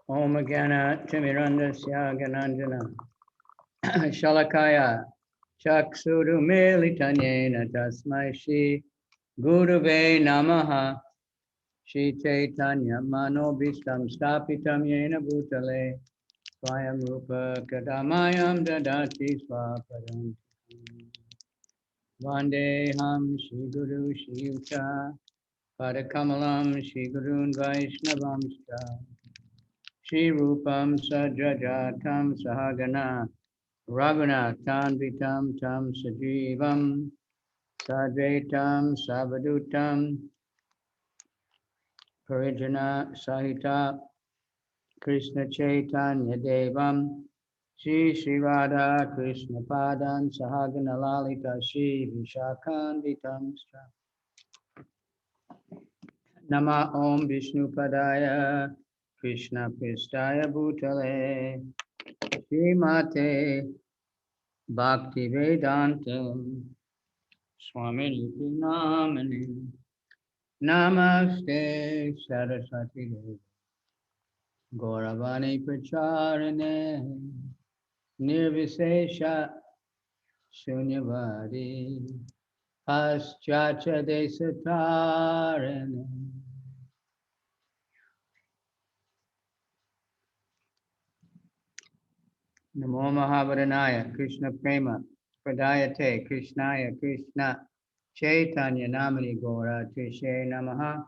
Om Gana Timirandasya Gananjana Shalakaya Chaksudu Militanyena Tasmai Shri Gurave Namaha Shri Chaitanya Manobishtam Stapitam Yena Bhutale Swayam Rupa Kadamayam Dadati Swapadam Vandeham Shri Guru Shri Yuta Padakamalam Shri Gurun Vaishnavamsta Shri Rupam Sadrajatam Sahagana Raghunatham Vitam Tam Sajivam Sadvaitam Savadutam Parijana Sahita Krishna Chaitanya Devam Shri Shri Radha Krishna Padan Sahagana Lalita Shri Vishakan Vitam Nama Om Vishnu Padaya Krishna Pristaya Bhutale Srimate Bhakti Vedanta Swami Namani Namaste Saraswati Devi Gauravani Pracharane Nirvisesha Shunyavadi Paschacha Desatarane. Namo Mahabharanaya Krishna Prema Pradayate Krishnaya Krishna Chaitanya Namani Gora Tishe Namaha.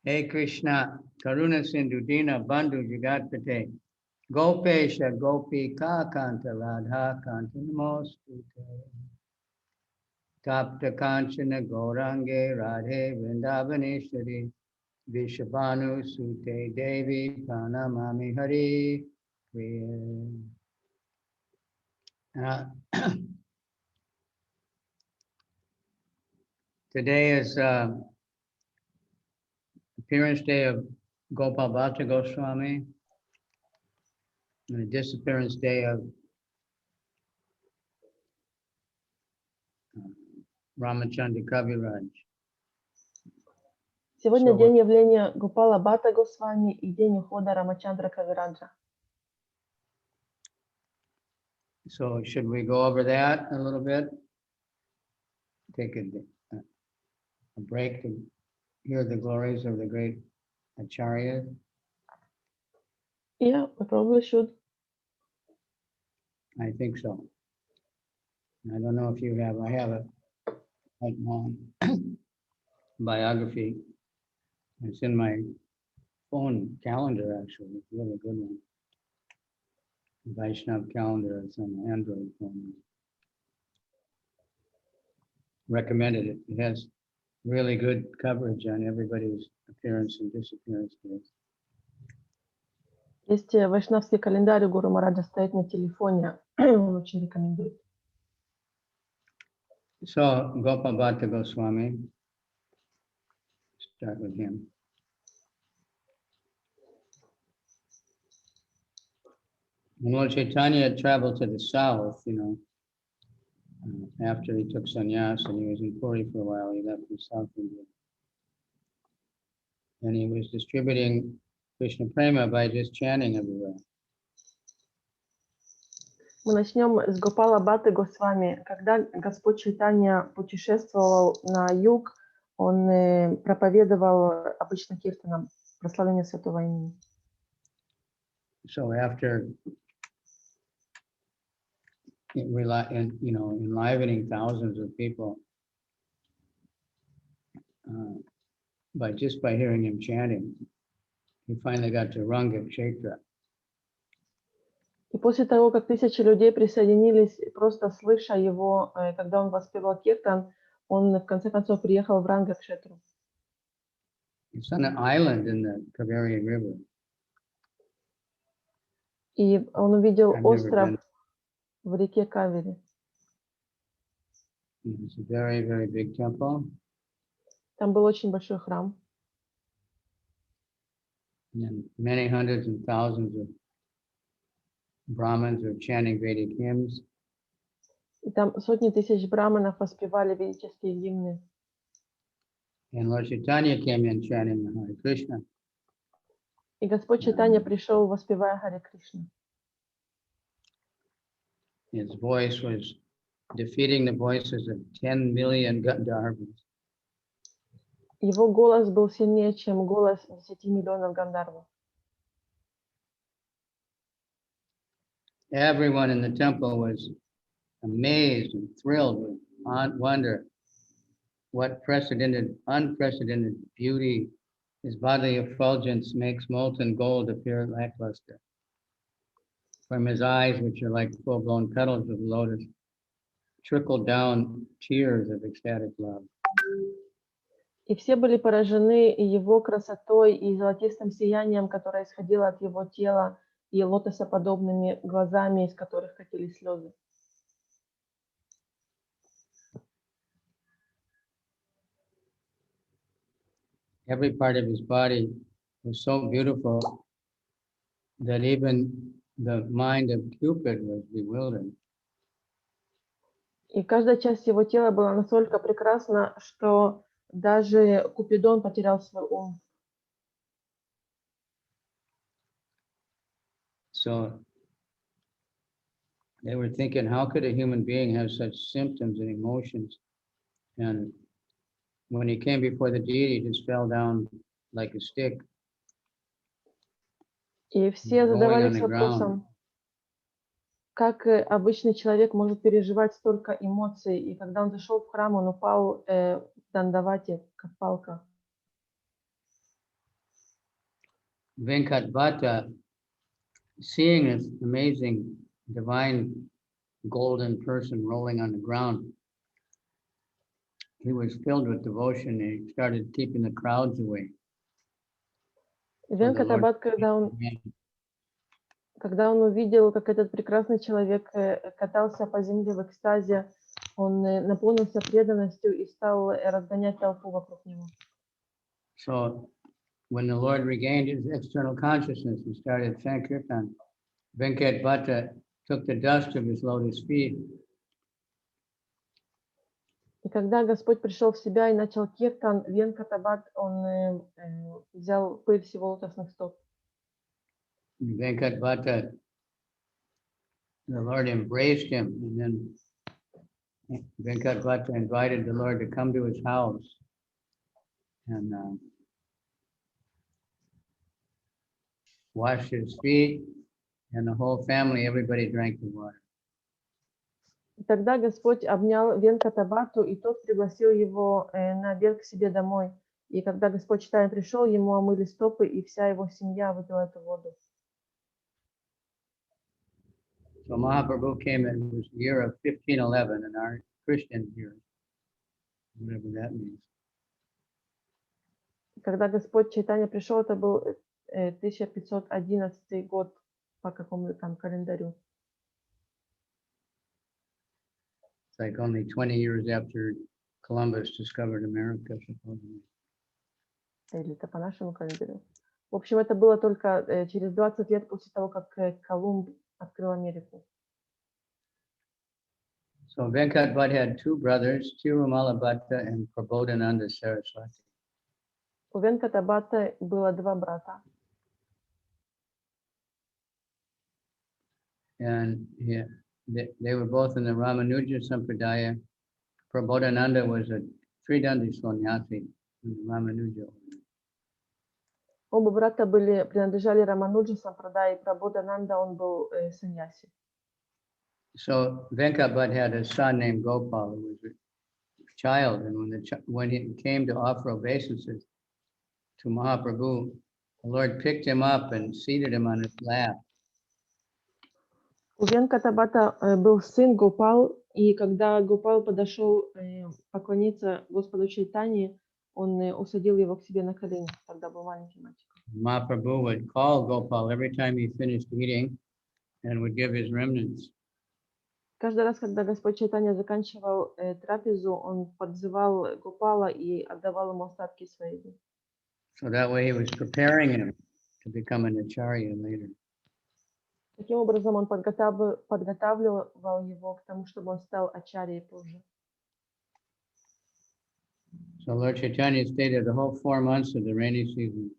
Hey Krishna Karuna Sindhu Dina Bandhu Jagatpate Gopesha Gopika Kanta Radha Kanta Namostute Tapta Kanchana Gaurange Radhe Vrindavaneshwari Vishabhanu Sute Devi Pranamami Hari Today is appearance day of Gopal Bhatta Goswami and the disappearance day of Ramachandra Kaviraja. Сегодня день явления Гопала Бхатта Госвами и день ухода Рамачандра Кавираджа. So should we go over that a little bit? Take a break to hear the glories of the great Acharya. Yeah, we probably should. I think so. I don't know if you have. I have a quite long biography. It's in my phone calendar, actually. It's a really good one. Vaishnav calendar. It's on the Android phone. Recommended it. It has really good coverage on everybody's appearance and disappearance days. Есть вайшнавский календарь у Гуру Мараджа, стоит на телефоне. Он очень рекомендует. So, Gopal Bhatta Goswami, start with him. When Lord Chaitanya traveled to the south, after he took sannyas and he was in Puri for a while, he left for South India. And he was distributing Krishna Prema by just chanting everywhere. Мы начнем с Гопала Бхатты Госвами. Когда Господь Чайтанья путешествовал на юг, он проповедовал обычно киртаном, прославление святого имени. So after enlivening thousands of people by hearing him chanting, he finally got to Ranga Kshetra. И после того, как тысячи людей присоединились, просто слыша его, когда он воспевал киртан, он в конце концов приехал в Ранга-кшетру. It's on an island in the Kaveri River. И он увидел остров в реке Кавери. It's a very, very big temple. Там был очень большой храм. And many hundreds and thousands of Brahmins were chanting Vedic hymns. И там сотни тысяч браманов воспевали ведические гимны. And Lord Chaitanya came in chanting Hare Krishna. И Господь Чайтанья пришел, воспевая Харе Кришна. His voice was defeating the voices of 10 million Gandharvas. Его голос был сильнее, чем голос 10 миллионов гандарвов. Everyone in the temple was amazed and thrilled with wonder what unprecedented beauty his bodily effulgence makes molten gold appear lackluster. From his eyes, which are like full-blown petals of lotus, trickled down tears of ecstatic love. И все были поражены и его красотой, и золотистым сиянием, которое исходило от его тела, и лотосоподобными глазами, из которых катились слезы. Every part of his body was so beautiful that even the mind of Cupid was bewildered. И каждая часть его тела была настолько прекрасна, что даже Купидон потерял свой ум. So they were thinking, how could a human being have such symptoms and emotions? And when he came before the deity, he just fell down like a stick. И все Going on задавались the вопросом, как обычный человек может переживать столько эмоций. И когда он зашел в храм, он упал в дандавате, как палка. Venkatbhatta, seeing this amazing divine golden person rolling on the ground, he was filled with devotion and he started keeping the crowds away. Венкатабхат, когда он увидел, как этот прекрасный человек катался по земле в экстазе, он наполнился преданностью и стал разгонять толпу вокруг него. So when the Lord regained his external consciousness and started Sankirtan, Venkatbhatta took the dust of his lotus feet. И когда Господь пришел в себя и начал киртан, Венкатабхат, он взял пыль с его лотосных стоп. Venkatbhatta, the Lord embraced him, and then Venkatbhatta invited the Lord to come to his house and wash his feet, and the whole family, everybody drank the water. И тогда Господь обнял Венкатабхату, и тот пригласил его на обед к себе домой. И когда Господь Чайтанья пришел, ему омыли стопы, и вся его семья выпила эту воду. So Mahaprabhu came in, it was the year of 1511 in our Christian year, whatever that means. Когда Господь Чайтанья пришел, это был 1511 год по какому-то там календарю. It's like only 20 years after Columbus discovered America, supposedly. Или это по нашему календарю. В общем, это было только через 20 лет после того, как Колумб открыл Америку. So Venkatbhatta had two brothers, Tirumala Bhatta and Prabodhananda Saraswati. У Венкатабхата было два брата. And yeah, they were both in the Ramanuja Sampradaya. Prabodhananda was a Tridandi Sanyasi in the Ramanuja. Оба брата принадлежали Рамануджа Сампрадай, и Прабодхананда, он был саньяси. So Venkatbhatta had a son named Gopal, who was a child, and when he came to offer obeisances to Mahaprabhu, the Lord picked him up and seated him on his lap. У Венкатабхата был сын Гопал, и когда Гопал подошел поклониться Господу Чайтанье, он усадил его к себе на колени, когда был маленький мальчик. Mahaprabhu would call Gopal every time he finished eating and would give his remnants. Каждый раз, когда Господь Чайтанья заканчивал трапезу, он подзывал Гопала и отдавал ему остатки своей еды. So that way he was preparing him to become an acharya later. Таким образом, он подготавливал его к тому, чтобы он стал ачарьей позже. So Lord Chaitanya stayed there the whole 4 months of the rainy season.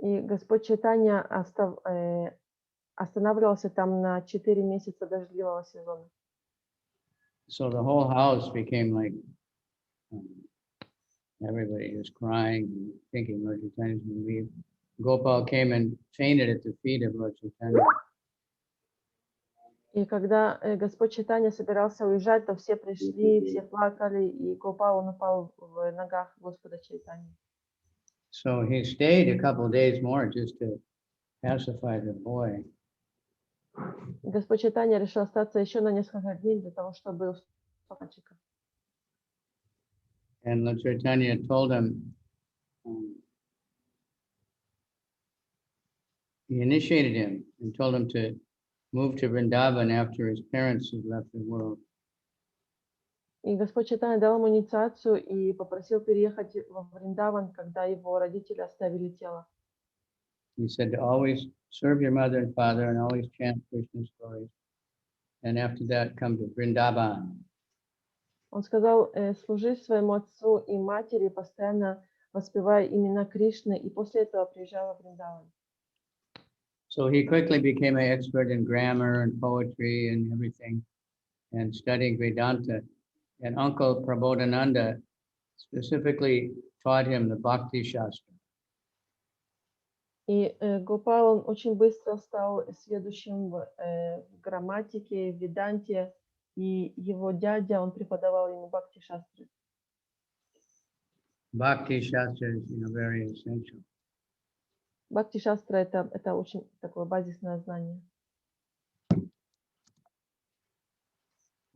И Господь Чайтанья останавливался там на 4 месяца дождливого сезона. So the whole house became like, um, everybody was crying and thinking Lord Chaitanya was going to leave. Gopal came and fainted at the feet of Lord Chaitanya. И когда Господь Чайтанья собирался уезжать, то все пришли, все плакали, и Гопал, он упал в ногах Господа Чайтаньи. So he stayed a couple of days more just to pacify the boy. И Господь Чайтанья решил остаться еще на несколько дней для того, чтобы успокоить мальчика. And Lord Chaitanya told him, he initiated him and told him to move to Vrindavan after his parents had left the world. И Господь Чайтанья дал ему инициацию и попросил переехать во Вриндаван, когда его родители оставили тело. He said to always serve your mother and father and always chant Krishna stories. And after that, come to Vrindavan. Он сказал, служи своему отцу и матери, постоянно воспевая имена Кришны, и после этого приезжай во Вриндаван. So he quickly became an expert in grammar and poetry and everything, and studying Vedanta. And Uncle Prabodhananda specifically taught him the Bhakti Shastra. И Гопал, он очень быстро стал сведущим в грамматике, в веданте, и его дядя, он преподавал ему бхакти-шастры. Bhakti Shastra is, very essential. Бхакти-шастра это очень такое базисное знание.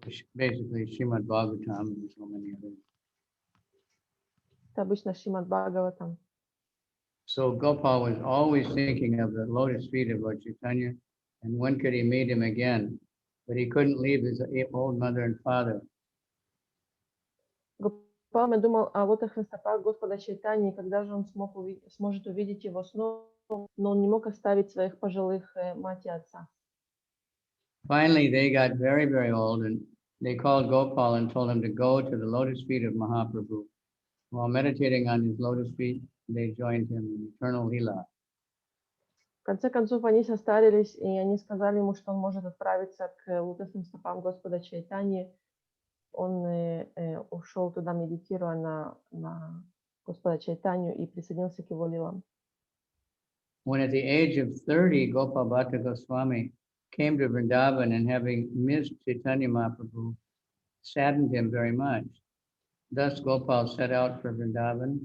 Which basically Srimad Bhagavatam and so many others. Это обычно Шримад Бхагаватам. So Gopal was always thinking of the lotus feet of Lord Chaitanya, and when could he meet him again? But he couldn't leave his old mother and father. Гопал думал о лотосных стопах Господа Чайтаньи, когда же он сможет увидеть его снова, но он не мог оставить своих пожилых мать и отца. Finally, they got very, very old, and they called Gopal and told him to go to the lotus feet of Mahaprabhu. While meditating on his lotus feet, they joined him in eternal lila. В конце концов, они состарились, и они сказали ему, что он может отправиться к лотосным стопам Господа Чайтаньи. Он ушел туда, медитируя на Господа Чайтанью, и присоединился к его лилам. When at the age of 30, Gopal Bhatta Goswami came to Vrindavan, and having missed Chaitanya Mahaprabhu, saddened him very much. Thus Gopal set out for Vrindavan,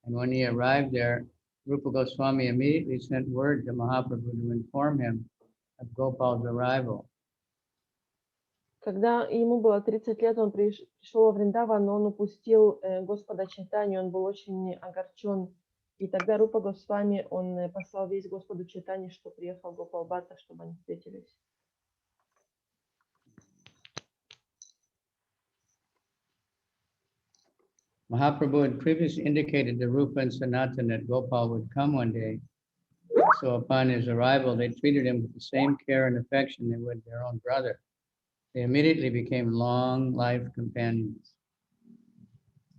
and when he arrived there, Rupa Goswami immediately sent word to Mahaprabhu to inform him of Gopal's arrival. Когда ему было 30 лет, он пришел во Вриндаван, но он упустил Господа Чайтанью, он был очень огорчен. И тогда Рупа Госвами, он послал весть Господу Чайтанье, что приехал Гопал Бхатта, чтобы они встретились. Mahaprabhu had previously indicated to Rupa and Sanatan that Gopal would come one day. So upon his arrival, they treated him with the same care and affection they would their own brother. They immediately became long life companions.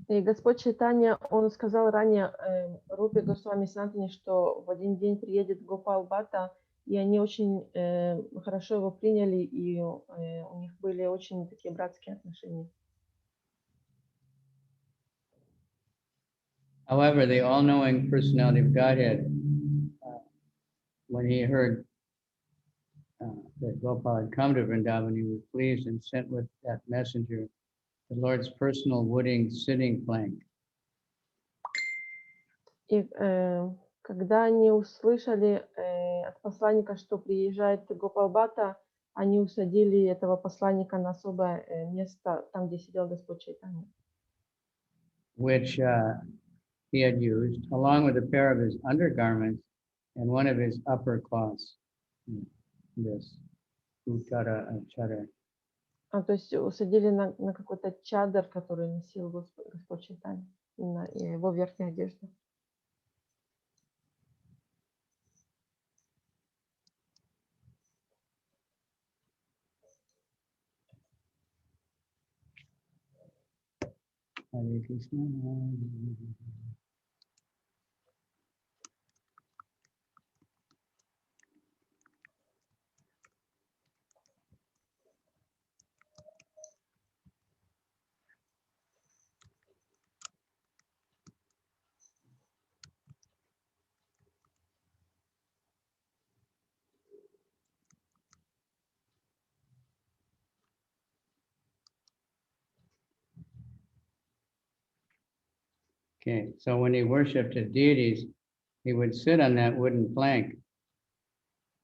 И Господь Чайтанья, он сказал ранее Рупе Госвами Санатане, что в один день приедет Гопал Бхатта, и они очень хорошо его приняли, и у них были очень такие братские отношения. However, the all-knowing personality of Godhead, when he heard that Gopal had come to Vrindavan, he was pleased and sent with that messenger the Lord's personal wooden sitting plank. И когда они услышали от посланника, что приезжает Гопал Бхатта, они усадили этого посланника на особое место, там, где сидел Господь Чайтанья. Which he had used, along with a pair of his undergarments and one of his upper cloths. This chadar. То есть усадили на какой-то чадр, который носил Господь Чайтанья, на его верхней одежде. Hare Krishna. Okay, so when he worshipped his deities, he would sit on that wooden plank.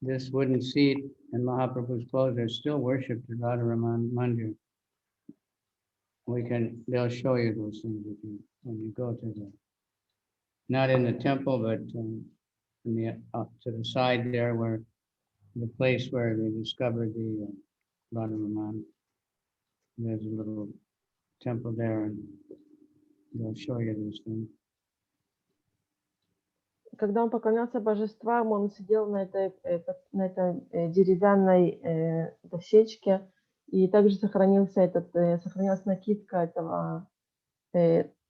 This wooden seat and Mahaprabhu's clothes are still worshipped at Radharaman Mandir. They'll show you those things when you go to not in the temple, but to the side there where the place where they discovered the Radharaman. There's a little temple there, and they'll show you these things. Когда он поклонялся божествам, он сидел на этой деревянной дощечке, и также сохранилась накидка этого,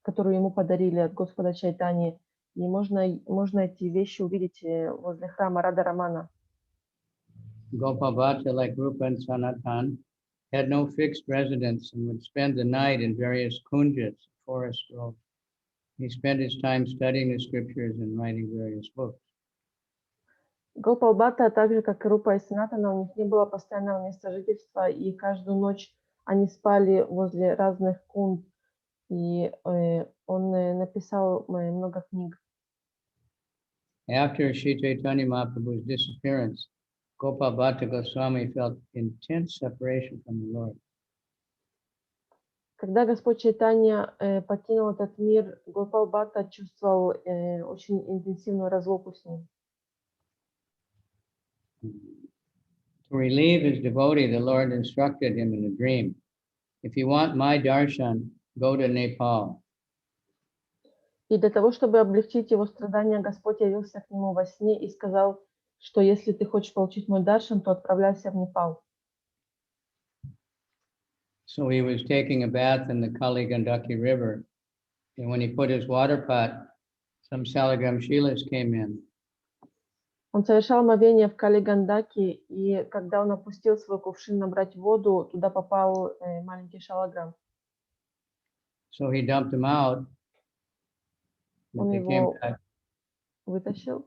которую ему подарили от Господа Чайтани. И можно эти вещи увидеть возле храма Радха-Рамана. Gopal Bhatta, like Rupa and Sanatan, had no fixed residence and would spend the night in various kunjas, forest groves. He spent his time studying the scriptures and writing various books. Гопал Бхатта, так же как и Рупа и Санатана, у них не было постоянного места жительства, и каждую ночь они спали возле разных кунд, и он написал много книг. After Sri Chaitanya Mahaprabhu's disappearance, Gopal Bhatta Goswami felt intense separation from the Lord. Когда Господь Чайтанья покинул этот мир, Гопал Бхатта чувствовал очень интенсивную разлуку с ним. To relieve his devotee, the Lord instructed him in a dream, if you want my darshan, go to Nepal. И для того, чтобы облегчить его страдания, Господь явился к нему во сне и сказал, что если ты хочешь получить мой даршан, то отправляйся в Непал. So he was taking a bath in the Kavicandra river, and when he put his water pot, some Salagram Shilas came in. Он совершал омовение в Кавигандаке, и когда он опустил свой кувшин набрать воду, туда попал маленький шалаграм. So he dumped him out. Он его вытащил.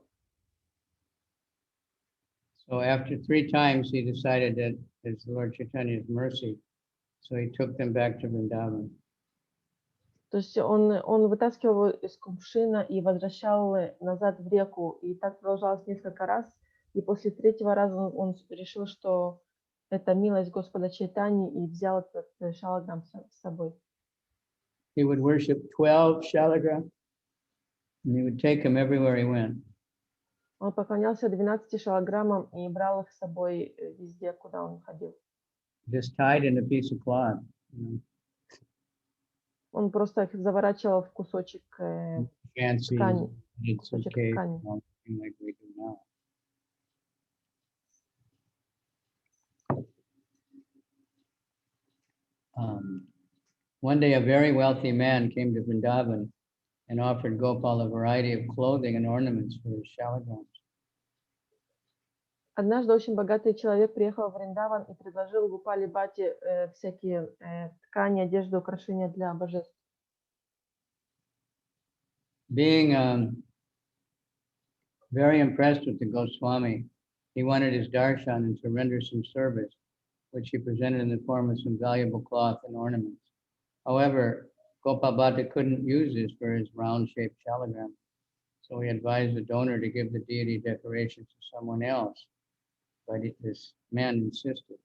So after 3 times, he decided that it's Lord Chaitanya's mercy. So he took them back to Vrindavan. То есть он вытаскивал его из кувшина и возвращал назад в реку. И так продолжалось несколько раз. И после 3-го раза он решил, что это милость Господа Чайтани, и взял этот шалаграм с собой. He would worship 12 shalagram, and he would take them everywhere he went. Он поклонялся 12 шалаграммам и брал их с собой везде, куда он ходил. Just tied in a piece of cloth. Он просто их заворачивал в кусочек ткани. Кусочек ткани. Like we do now. One day, a very wealthy man came to Vrindavan and offered Gopal a variety of clothing and ornaments for his shalagrams. Однажды очень богатый человек приехал в Вриндаван и предложил Гопале Бхатте всякие ткани, одежду, украшения для божеств. Being very impressed with the Goswami, he wanted his darshan and to render some service, which he presented in the form of some valuable cloth and ornaments. However, Gopal Bhatta couldn't use this for his round-shaped shalagram, so he advised the donor to give the deity decoration to someone else, but this man insisted.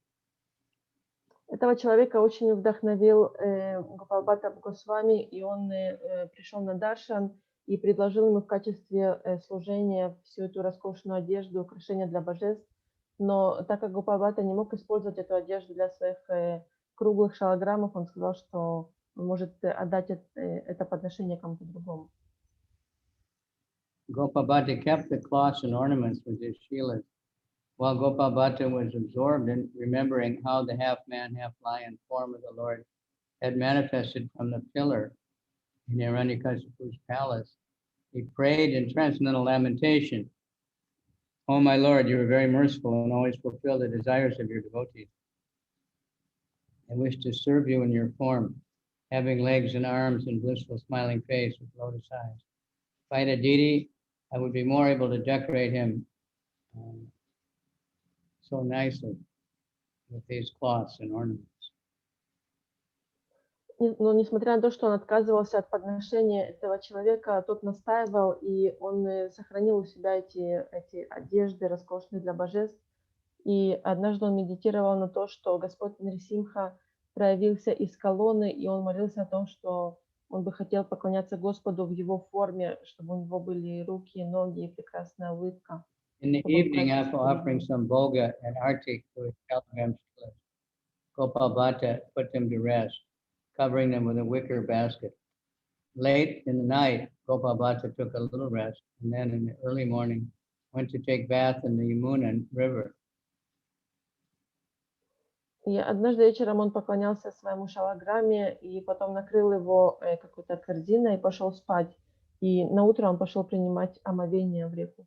Этого человека очень вдохновил Гопал Бхатта Госвами, и он пришел на даршан и предложил ему в качестве служения всю эту роскошную одежду, украшения для божеств. Но так как Гопал Бхатта не мог использовать эту одежду для своих круглых шалаграммов, он сказал, что он может отдать это подношение кому-то другому. Gopal Bhatta kept the cloths and ornaments with his shilas, while Gopal Bhatta was absorbed in remembering how the half-man, half-lion form of the Lord had manifested from the pillar in Hiranyakashipu's palace. He prayed in transcendental lamentation, "Oh my Lord, you are very merciful and always fulfill the desires of your devotees. I wish to serve you in your form, having legs and arms and blissful smiling face with lotus eyes. If I had a deity, I would be more able to decorate him so nicely with these cloths and ornaments." Но несмотря на то, что он отказывался от подношения этого человека, тот настаивал, и он сохранил у себя эти одежды роскошные для божеств. И однажды он медитировал на то, что Господь Нарисимха проявился из колонны, и он молился о том, что он бы хотел поклоняться Господу в его форме, чтобы у него были руки, ноги и прекрасная улыбка. In the чтобы он evening, праздник after перед offering ним. some bhoga and artik to his telegram shilas, Gopal Bhatta put them to rest, covering them with a wicker basket. Late in the night, Gopal Bhatta took a little rest, and then in the early morning, went to take bath in the Yamuna River. И однажды вечером он поклонялся своему шалаграме, и потом накрыл его какой-то корзиной и пошел спать. И на утро он пошел принимать омовение в реку.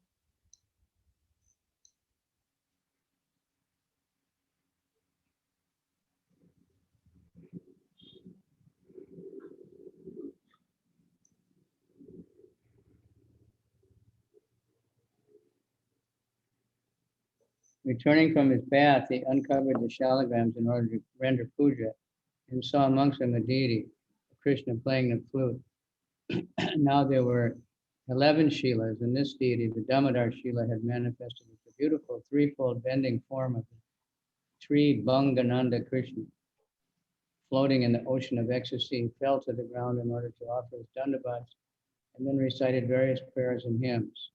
Returning from his bath, he uncovered the shalagrams in order to render puja and saw amongst them a deity, Krishna playing the flute. Now there were 11 Shilas, and this deity, the Damodar Shila, had manifested as a beautiful threefold bending form of the Sri Bhangananda Krishna. Floating in the ocean of ecstasy, he fell to the ground in order to offer his dandavats and then recited various prayers and hymns.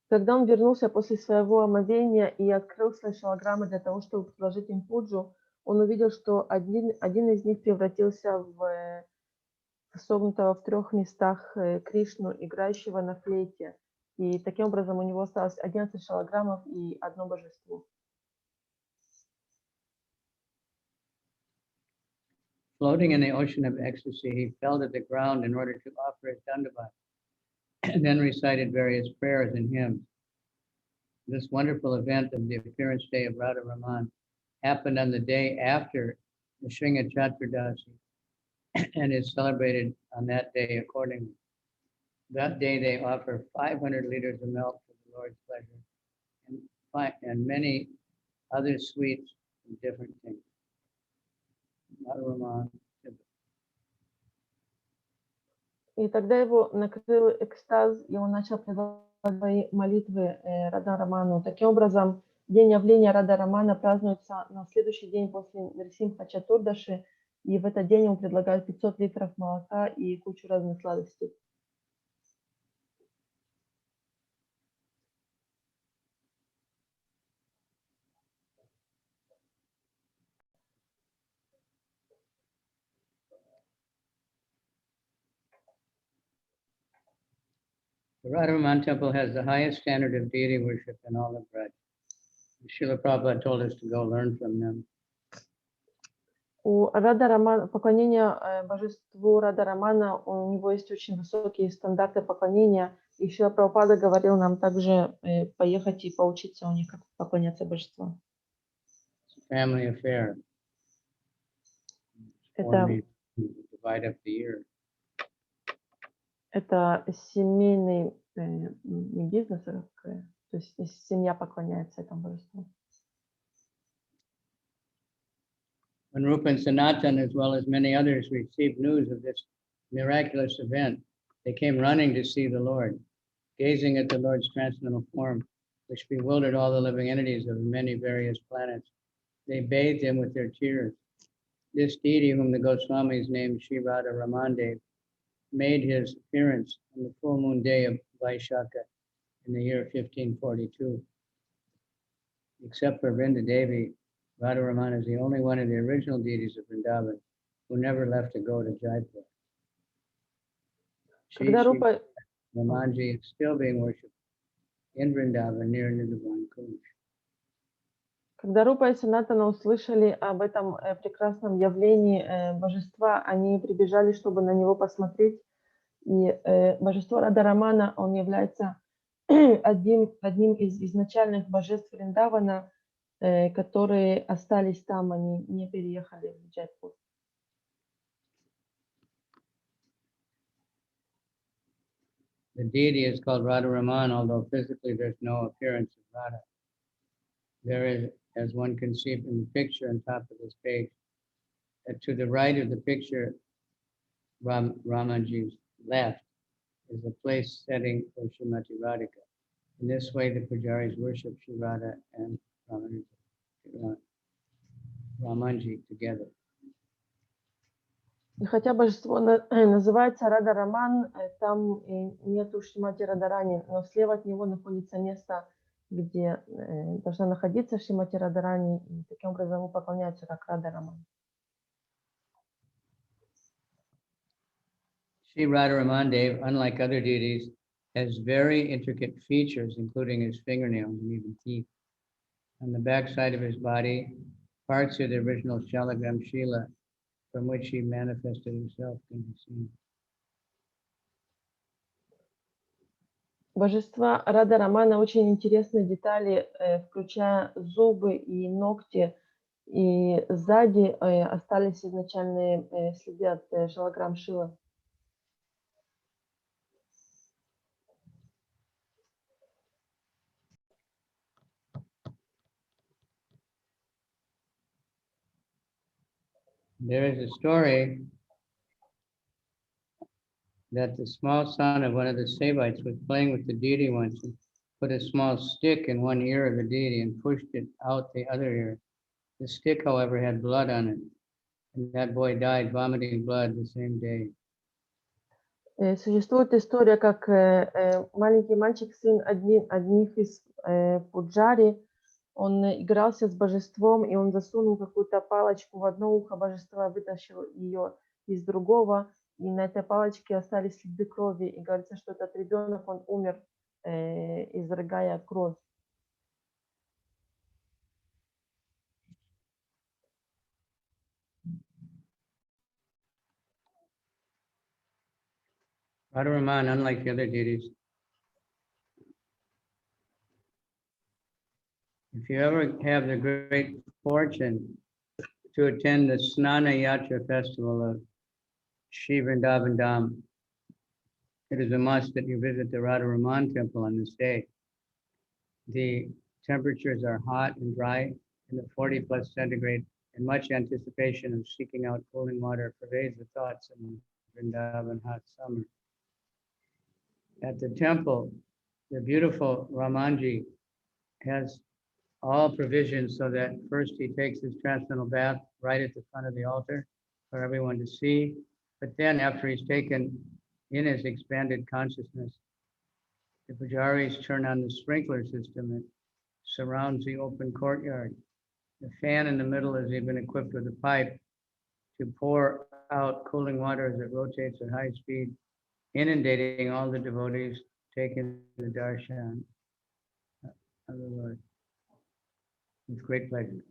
Когда он вернулся после своего омовения и открыл свои шалаграммы для того, чтобы предложить им пуджу, он увидел, что один из них превратился в согнутого в 3 местах Кришну, играющего на флейте. И таким образом у него осталось 11 шалаграммов и одно божество. Floating in the ocean of ecstasy, he fell to the ground in order to offer his dandavat, and then recited various prayers and hymns. This wonderful event of the appearance day of Radha Raman happened on the day after the Shringa Chaturdasi and is celebrated on that day accordingly. That day they offer 500 liters of milk for the Lord's pleasure and many other sweets and different things. Radha Raman. И тогда его накрыл экстаз, и он начал предлагать свои молитвы Рада Раману. Таким образом, день явления Рада Рамана празднуется на следующий день после Нарисимха Чатурдаши, и в этот день ему предлагают 500 литров молока и кучу разных сладостей. The Radharaman temple has the highest standard of deity worship in all of Braj. Srila Prabhupada told us to go learn from them. У Рада Рамана, поклонение божеству Рада Рамана, у него есть очень высокие стандарты поклонения. И Шрила Прабхупада говорил нам также поехать и поучиться у них, как поклоняться божеству. It's a family affair. Это Divide up the year. Это семейный не бизнес, а то есть семья поклоняется этому божеству. When Rupa and Sanatan, as well as many others, received news of this miraculous event, they came running to see the Lord, gazing at the Lord's transcendental form, which bewildered all the living entities of many various planets. They bathed him with their tears. This deity, whom the Goswamis named Sri Radha Ramandev, made his appearance on the full moon day of Vaishaka in the year 1542. Except for Vrinda Devi, Radharaman is the only one of the original deities of Vrindavan who never left to go to Jaipur. Shri Ramanji is still being worshipped in Vrindavan near Nidhavan Kunj. Когда Рупа и Санатана услышали об этом прекрасном явлении божества, они прибежали, чтобы на него посмотреть. И божество Радарамана, он является одним из изначальных божеств Вриндавана, которые остались там, они не переехали в Джайпур. The deity is called Radharaman, although physically there's no appearance of Radha. There is, as one can see from the picture on top of this page, to the right of the picture, Ramanji's left, is the place setting for Srimati Radhika. In this way, the pujaris worship Sri Radha and Ramanji together. И хотя божество называется Рада Раман, там нету Шримати Радарани, но слева от него находится место, где должна находиться Шримати Радарани, и таким образом ему поклоняются как Рада Раман. Sri Radharaman Dev, unlike other deities, has very intricate features, including his fingernails and even teeth. On the back side of his body, parts of the original Shalagram Shila, from which he manifested himself, can be seen. Божества Рада Рамана очень интересные детали, включая зубы и ногти, и сзади остались изначальные следы от Шалаграм Шилы. There is a story that the small son of one of the Sevites was playing with the deity once and put a small stick in one ear of the deity and pushed it out the other ear. The stick, however, had blood on it, and that boy died vomiting blood the same day. Существует история, как маленький мальчик, сын одних из пуджари, он игрался с божеством, и он засунул какую-то палочку в одно ухо божества, вытащил ее из другого, и на этой палочке остались следы крови, и говорится, что этот ребенок, он умер, изрыгая кровь. Radharaman, unlike the other deities, if you ever have the great fortune to attend the Snana Yatra festival of Shri Vrindavan Dham, it is a must that you visit the Radharaman temple on this day. The temperatures are hot and dry in the 40 plus centigrade, and much anticipation of seeking out cooling water pervades the thoughts in Vrindavan hot summer. At the temple, the beautiful Ramanji has all provisions so that first he takes his transcendental bath right at the front of the altar for everyone to see. But then after he's taken in his expanded consciousness, the pujaris turn on the sprinkler system that surrounds the open courtyard. The fan in the middle is even equipped with a pipe to pour out cooling water as it rotates at high speed, inundating all the devotees taking the darshan of the Lord with great pleasure.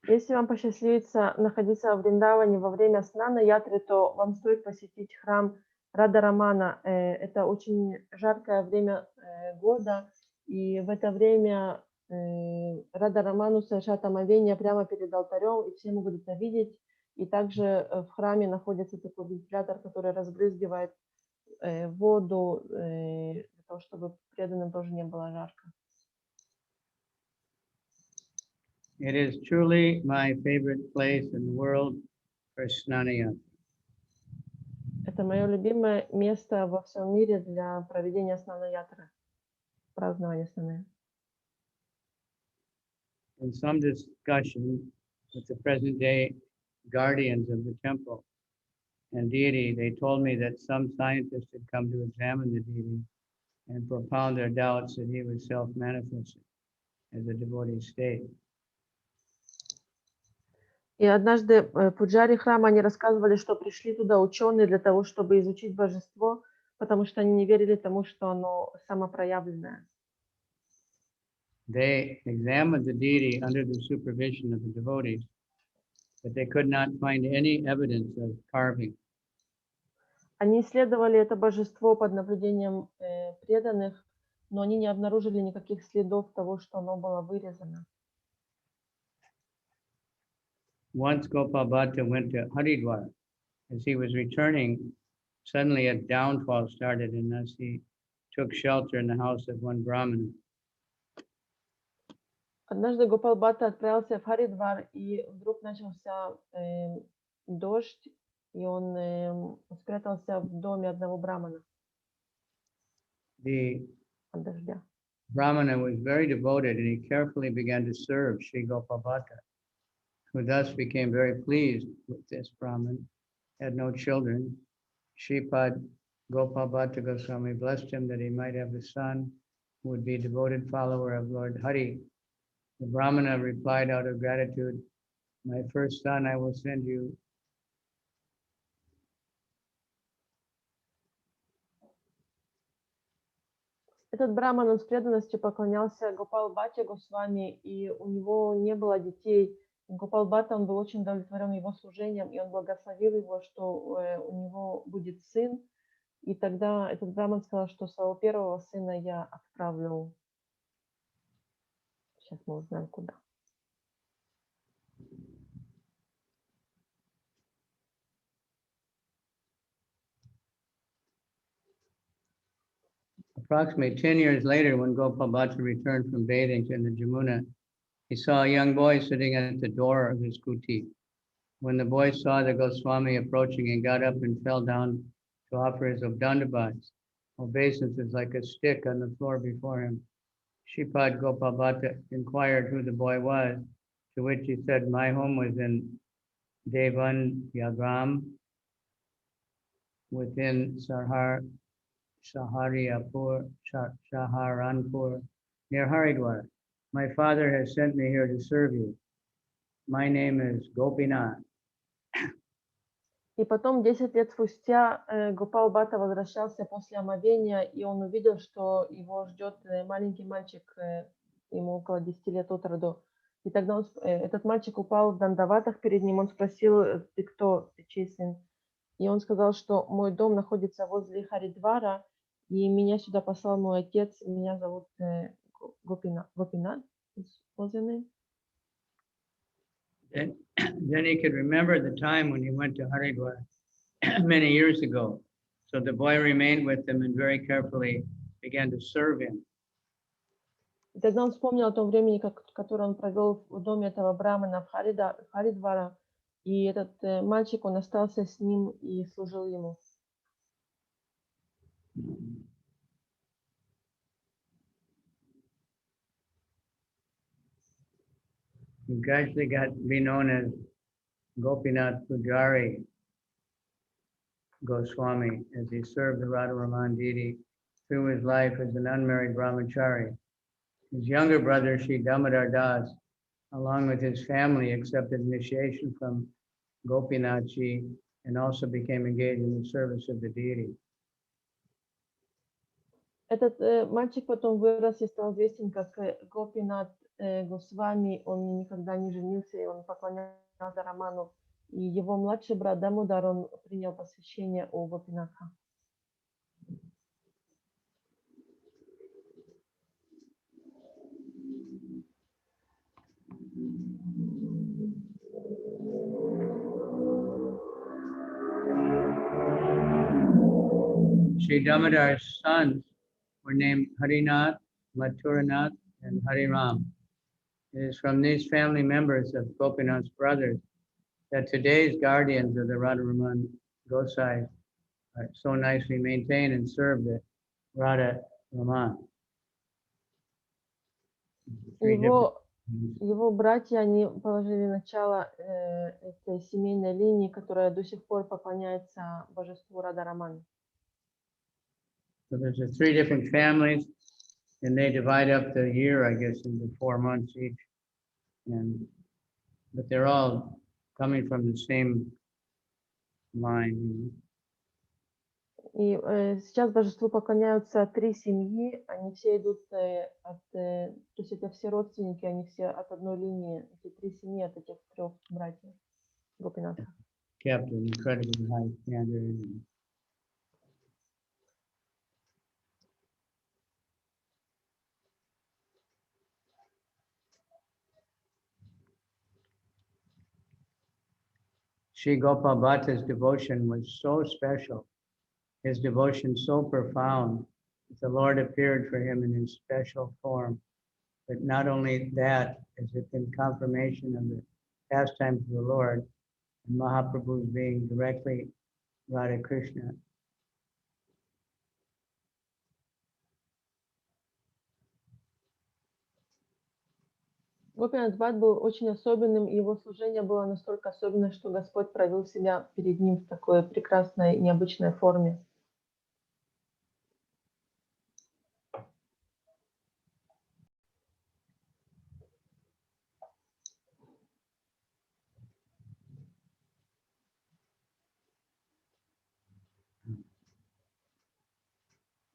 Если вам посчастливится находиться в Вриндаване во время Снана Ятры, то вам стоит посетить храм Рада Рамана. Это очень жаркое время года, и в это время Рада Раману совершат омовение прямо перед алтарем, и все могут это видеть. И также в храме находится такой вентилятор, который разбрызгивает воду, для того, чтобы преданным тоже не было жарко. It is truly my favorite place in the world for Snana Yatra. Это мое любимое место во всем мире для проведения Снана Ятры, празднования Снаны. In some discussion with the present day guardians of the temple and deity, they told me that some scientists had come to examine the deity and propound their doubts that he was self-manifested as a devotee state. И однажды пуджари храма, они рассказывали, что пришли туда ученые для того, чтобы изучить божество, потому что они не верили тому, что оно самопроявленное. They examined the deity under the supervision of the devotees, but they could not find any evidence of carving. Они исследовали это божество под наблюдением преданных, но они не обнаружили никаких следов того, что оно было вырезано. Once Gopal Bhatta went to Haridwar. As he was returning, suddenly a downfall started, and thus he took shelter in the house of one Brahmana. Однажды Гопал Бхатта отправился в Харидвар, и вдруг начался дождь, и он спрятался в доме одного брамана The от дождя. Brahmana was very devoted and he carefully began to serve Sri Gopal Bhatta, who thus became very pleased with this Brahman, had no children. Shripad Gopal Bhatta Goswami blessed him that he might have a son who would be a devoted follower of Lord Hari. The Brahmana replied out of gratitude, "My first son I will send you." Этот браман, он с преданностью поклонялся Гопал Бхатте Госвами, и у него не было детей. Гопал Бхатта, он был очень удовлетворен его служением, и он благословил его, что у него будет сын. И тогда этот браман сказал, что своего первого сына я отправлю. Сейчас мы узнаем, куда. Approximately 10 years later, when Gopal Bhatta returned from bathing in the Jamuna, he saw a young boy sitting at the door of his kuti. When the boy saw the Goswami approaching, he got up and fell down to offer his obdandabhas, obeisances like a stick on the floor before him. Shripad Gopal Bhatta inquired who the boy was, to which he said, "My home was in Devan Yagram within Saharanpur, near Haridwar. My father has sent me here to serve you. My name is Gopinath." И потом, 10 лет спустя, Гопал Бхатта возвращался после омовения, и он увидел, что его ждет маленький мальчик, ему около 10 лет от роду. И тогда этот мальчик упал в дандаватах перед ним, он спросил: "Ты кто, ты чей сын?" И он сказал, что мой дом находится возле Харидвара, и меня сюда послал мой отец, меня зовут Гопинат. Гопинат? What's your name? Then he could remember the time when he went to Haridwar many years ago. So the boy remained with him and very carefully began to serve him. И тогда он вспомнил о том времени, которое он провел в доме этого брамана в Харидвара, и этот мальчик, он остался с ним и служил ему. He gradually got to be known as Gopinath Pujari Goswami as he served the Radharaman deity through his life as an unmarried brahmachari. His younger brother, Sri Damodar Das, along with his family, accepted initiation from Gopinathji and also became engaged in the service of the deity. Этот мальчик потом вырос и стал известен как Гопинат Госвами. Он никогда не женился, и он поклонялся Раману. И его младший брат Дамодар, он принял посвящение у Гопинатха. Sri Damodar's sons were named Harinath, Mathuranath, and Hariram. It is from these family members of Gopinath's brothers that today's guardians of the Radharaman Gosai are so nicely maintained and serve the Radha Raman. Его братья, они положили начало этой семейной линии, которая до сих пор поклоняется божеству Радха-Раман. So there's 3 different families, and they divide up the year, I guess, into 4 months each. But they're all coming from the same line. И сейчас божеству поклоняются 3 семьи, они все идут то есть это все родственники, они все от одной линии, эти 3 семьи от этих 3 братьев Гопинатха. Kept an incredibly high standard. Sri Gopal Bhatta's devotion was so special, his devotion so profound, that the Lord appeared for him in his special form But not only that, is it in confirmation of the pastimes of the Lord and Mahaprabhu's being directly Radha Krishna. Гопинат Бхат был очень особенным, и его служение было настолько особенное, что Господь проявил себя перед ним в такой прекрасной, необычной форме.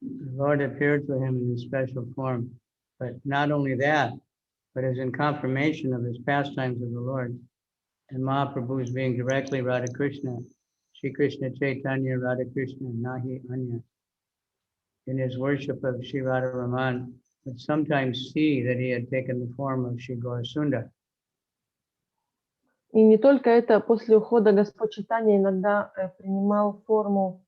The Lord appeared to him in his special form, but not only that, but as in confirmation of his pastimes of the Lord and Mahaprabhu's being directly Radha Krishna, Shri Krishna Chaitanya Radha Krishna Nahi Anya. In his worship of Shri Radha Raman, would sometimes see that he had taken the form of Shri Gaurasunda. И не только это, после ухода Господь Чайтанья иногда принимал форму,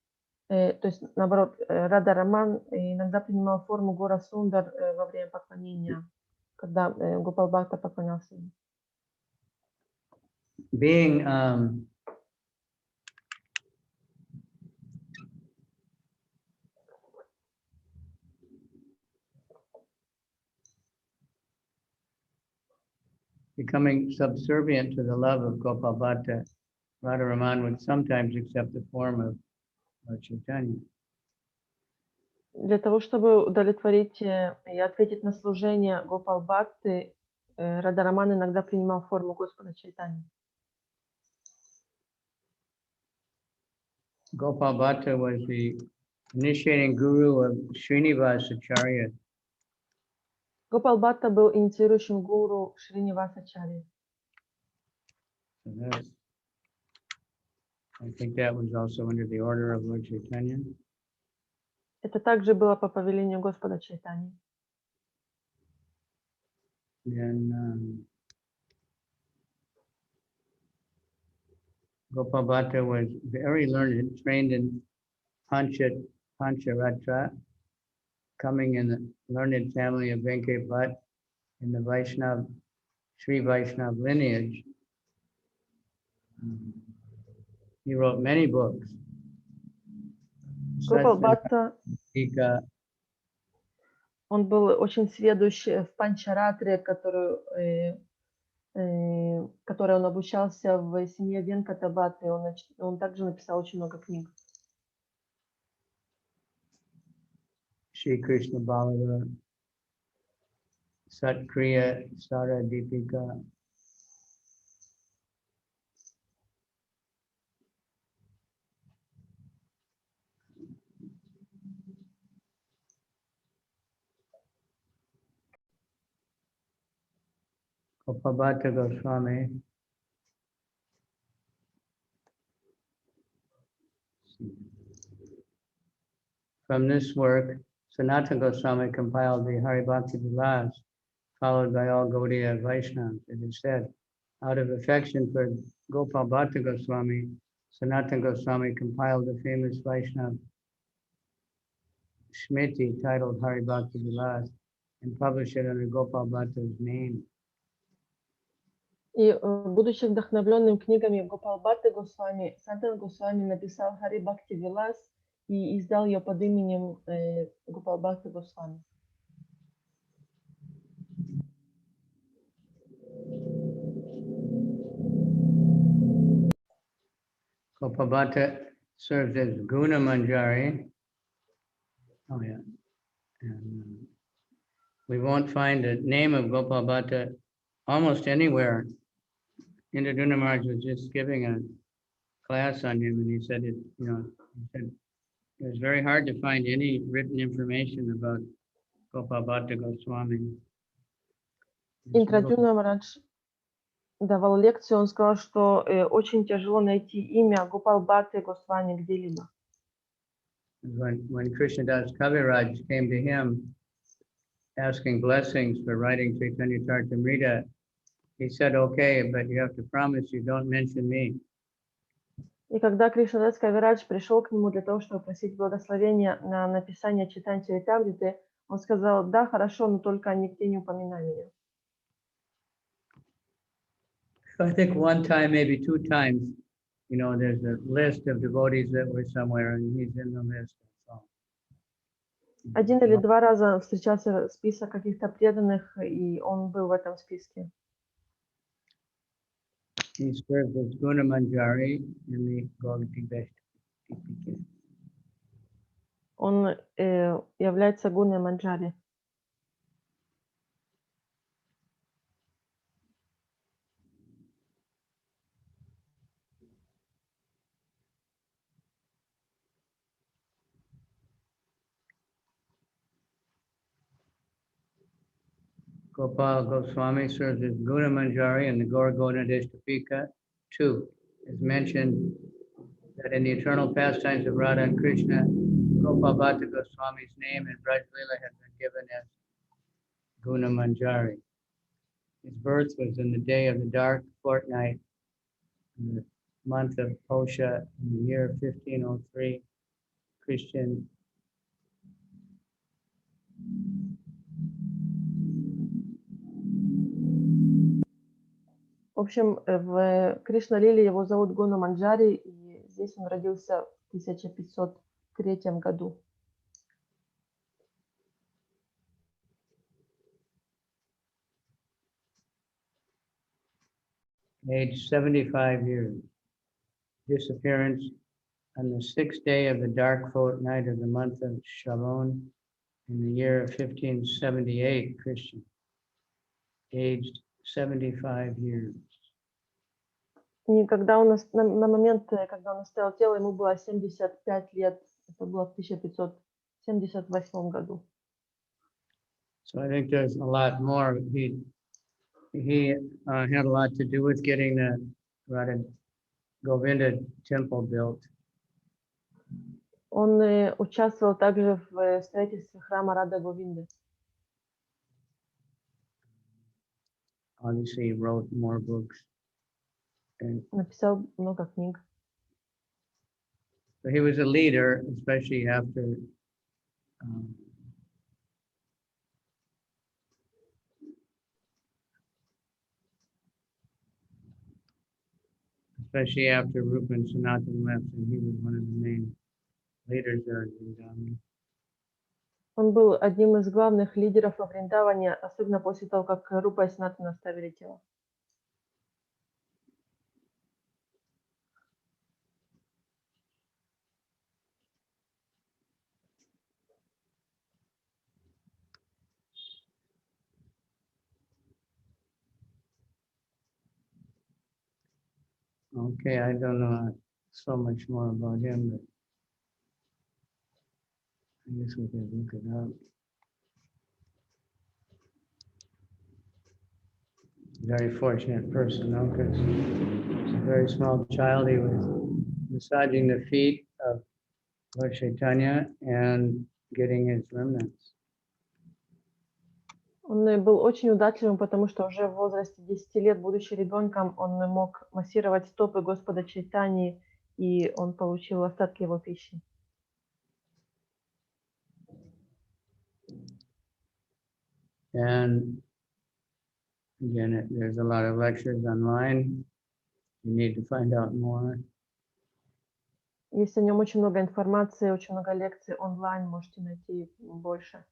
то есть наоборот, Рада Раман иногда принимал форму Гора Сундар во время поклонения, когда Гопал Бхакта поклонялся ему. Being becoming subservient to the love of Gopal Bhatta, Radharaman would sometimes accept the form of Lord Chaitanya. Для того, чтобы удовлетворить и ответить на служение Гопал Бхакты, Радараман иногда принимал форму Господа Чайтаньи. Gopal Bhatta was the initiating guru of Srinivas Acharya. Гопал Бхатта был инициирующим гуру Шринивасачарьи. So I think that was also under the order of Lord Chaitanya. Это также было по повелению Господа Чайтаньи. Then Gopal Bhatta was very learned, trained in Pancharatra, coming in the learned family of Venkat Bhatt in the Vaishnav, Sri Vaishnav lineage. He wrote many books. Гопал Бхатта, он был очень сведущ в Панчаратре, которой он обучался в семье Венката Бхатты. Он также написал очень много книг. Shri Krishna Balava, Satkriya Sara Deepika. Gopal Bhatta Goswami. From this work, Sanatana Goswami compiled the Hari Bhakti Vilas, followed by all Gaudiya Vaishnavas. It is said, out of affection for Gopal Bhatta Goswami, Sanatana Goswami compiled the famous Vaishnav Smriti titled Hari Bhakti Vilas and published it under Gopal Bhatta's name. И, будучи вдохновленным книгами Гопал Бхатты Госвами, Санатана Госвами написал Хари Бхакти Вилас и издал ее под именем Гопал Бхатта Госвами. Gopal Bhatta serves as Guna Manjari. Oh yeah. And we won't find the name of Gopal Bhatta almost anywhere. Indraduna Maharaj was just giving a class on him, and he said it was very hard to find any written information about Gopal Bhatta Goswami. Индрадуна Марадж давал лекцию, он сказал, что очень тяжело найти имя Гопал Бхатты Госвами где-либо. When Krishnadas Kaviraja came to him asking blessings for writing Chaitanya Charitamrita, he said, okay, but you have to promise you don't mention me. И когда Кришнадас Кавирадж пришел к нему для того, чтобы просить благословения на написание Чайтанья Чаритамриты, Он сказал, да, хорошо, но только нигде не упоминай меня. So I think one time, maybe two times, you know, there's a list of devotees that were somewhere, and he's in the list. That's all. Один или два раза встречался список каких-то преданных, и он был в этом списке. He served as Guna Manjari in the Gaudi Veshta. Он является гуной манджари. Gopal Goswami serves as Guna Manjari in the Gaur-Goda Dishtapika. 2 is mentioned that in the eternal pastimes of Radha and Krishna, Gopal Bhatta Goswami's name in Braj Lila has been given as Guna Manjari. His birth was in the day of the dark fortnight in the month of Posha in the year 1503 Christian. В общем, в Кришна-лиле его зовут Гуна Манджари, и здесь он родился в 1503 году. Age 75 years. Disappearance on the 6th day of the dark fortnight of the month of Shavon in the year of 1578 Christian. Aged 75 years. И когда он, на момент, когда он оставил тело, ему было 75 лет. Это было в 1578 году. So I think there's a lot more. He had a lot to do with getting the Radha Govinda temple built. Он участвовал также в строительстве храма Рада Говинды. Obviously, he wrote more books. And Написал много книг. so he was a leader, especially after Rupa and Sanatan left, and he was one of the main leaders there in Vrindavan. Он был одним из главных лидеров во Вриндаване, особенно после того, как Рупа и Санатана оставили тело. Okay, I don't know so much more about him, but I guess we could look it up. Very fortunate person, though, because as a very small child, he was massaging the feet of Lord Chaitanya and getting his remnants. Он был очень удачливым, потому что уже в возрасте 10 лет, будучи ребенком, он мог массировать стопы Господа Чайтаньи, и он получил остатки его пищи. And again, there's a lot of lectures online. You need to find out more. Есть о нем очень много информации, очень много лекций онлайн, можете найти больше.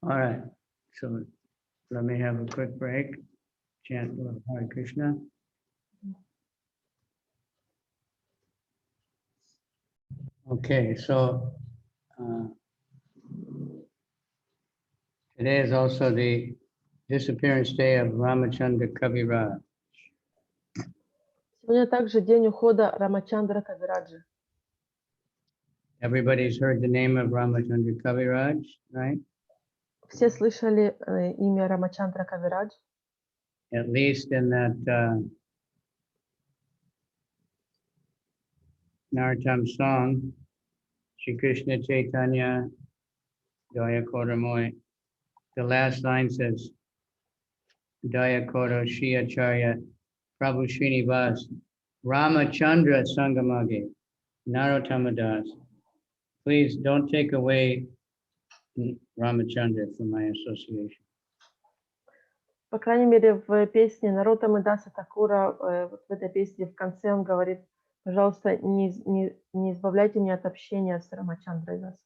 All right, so let me have a quick break. Chant Lord Hare Krishna. Okay, so today is also the disappearance day of Ramachandra Kaviraja. Сегодня также день ухода Рамачандра Кавираджи. Everybody's heard the name of Ramachandra Kaviraj, right? Все слышали имя Рамачандра Кавирадж? At least in that Narottam song, Shri Krishna Chaitanya, Daya Kodamoy. The last line says, Daya Koda Shri Acharya, Prabhu Srinivas, Ramachandra Sangamage, Narottamadas. Please don't take away Ramachandra from my association. По крайней мере, в песне Нароттамы Даса Такура, вот в этой песне в конце он говорит, пожалуйста, не избавляйте меня от общения с Рамачандрой Дасом.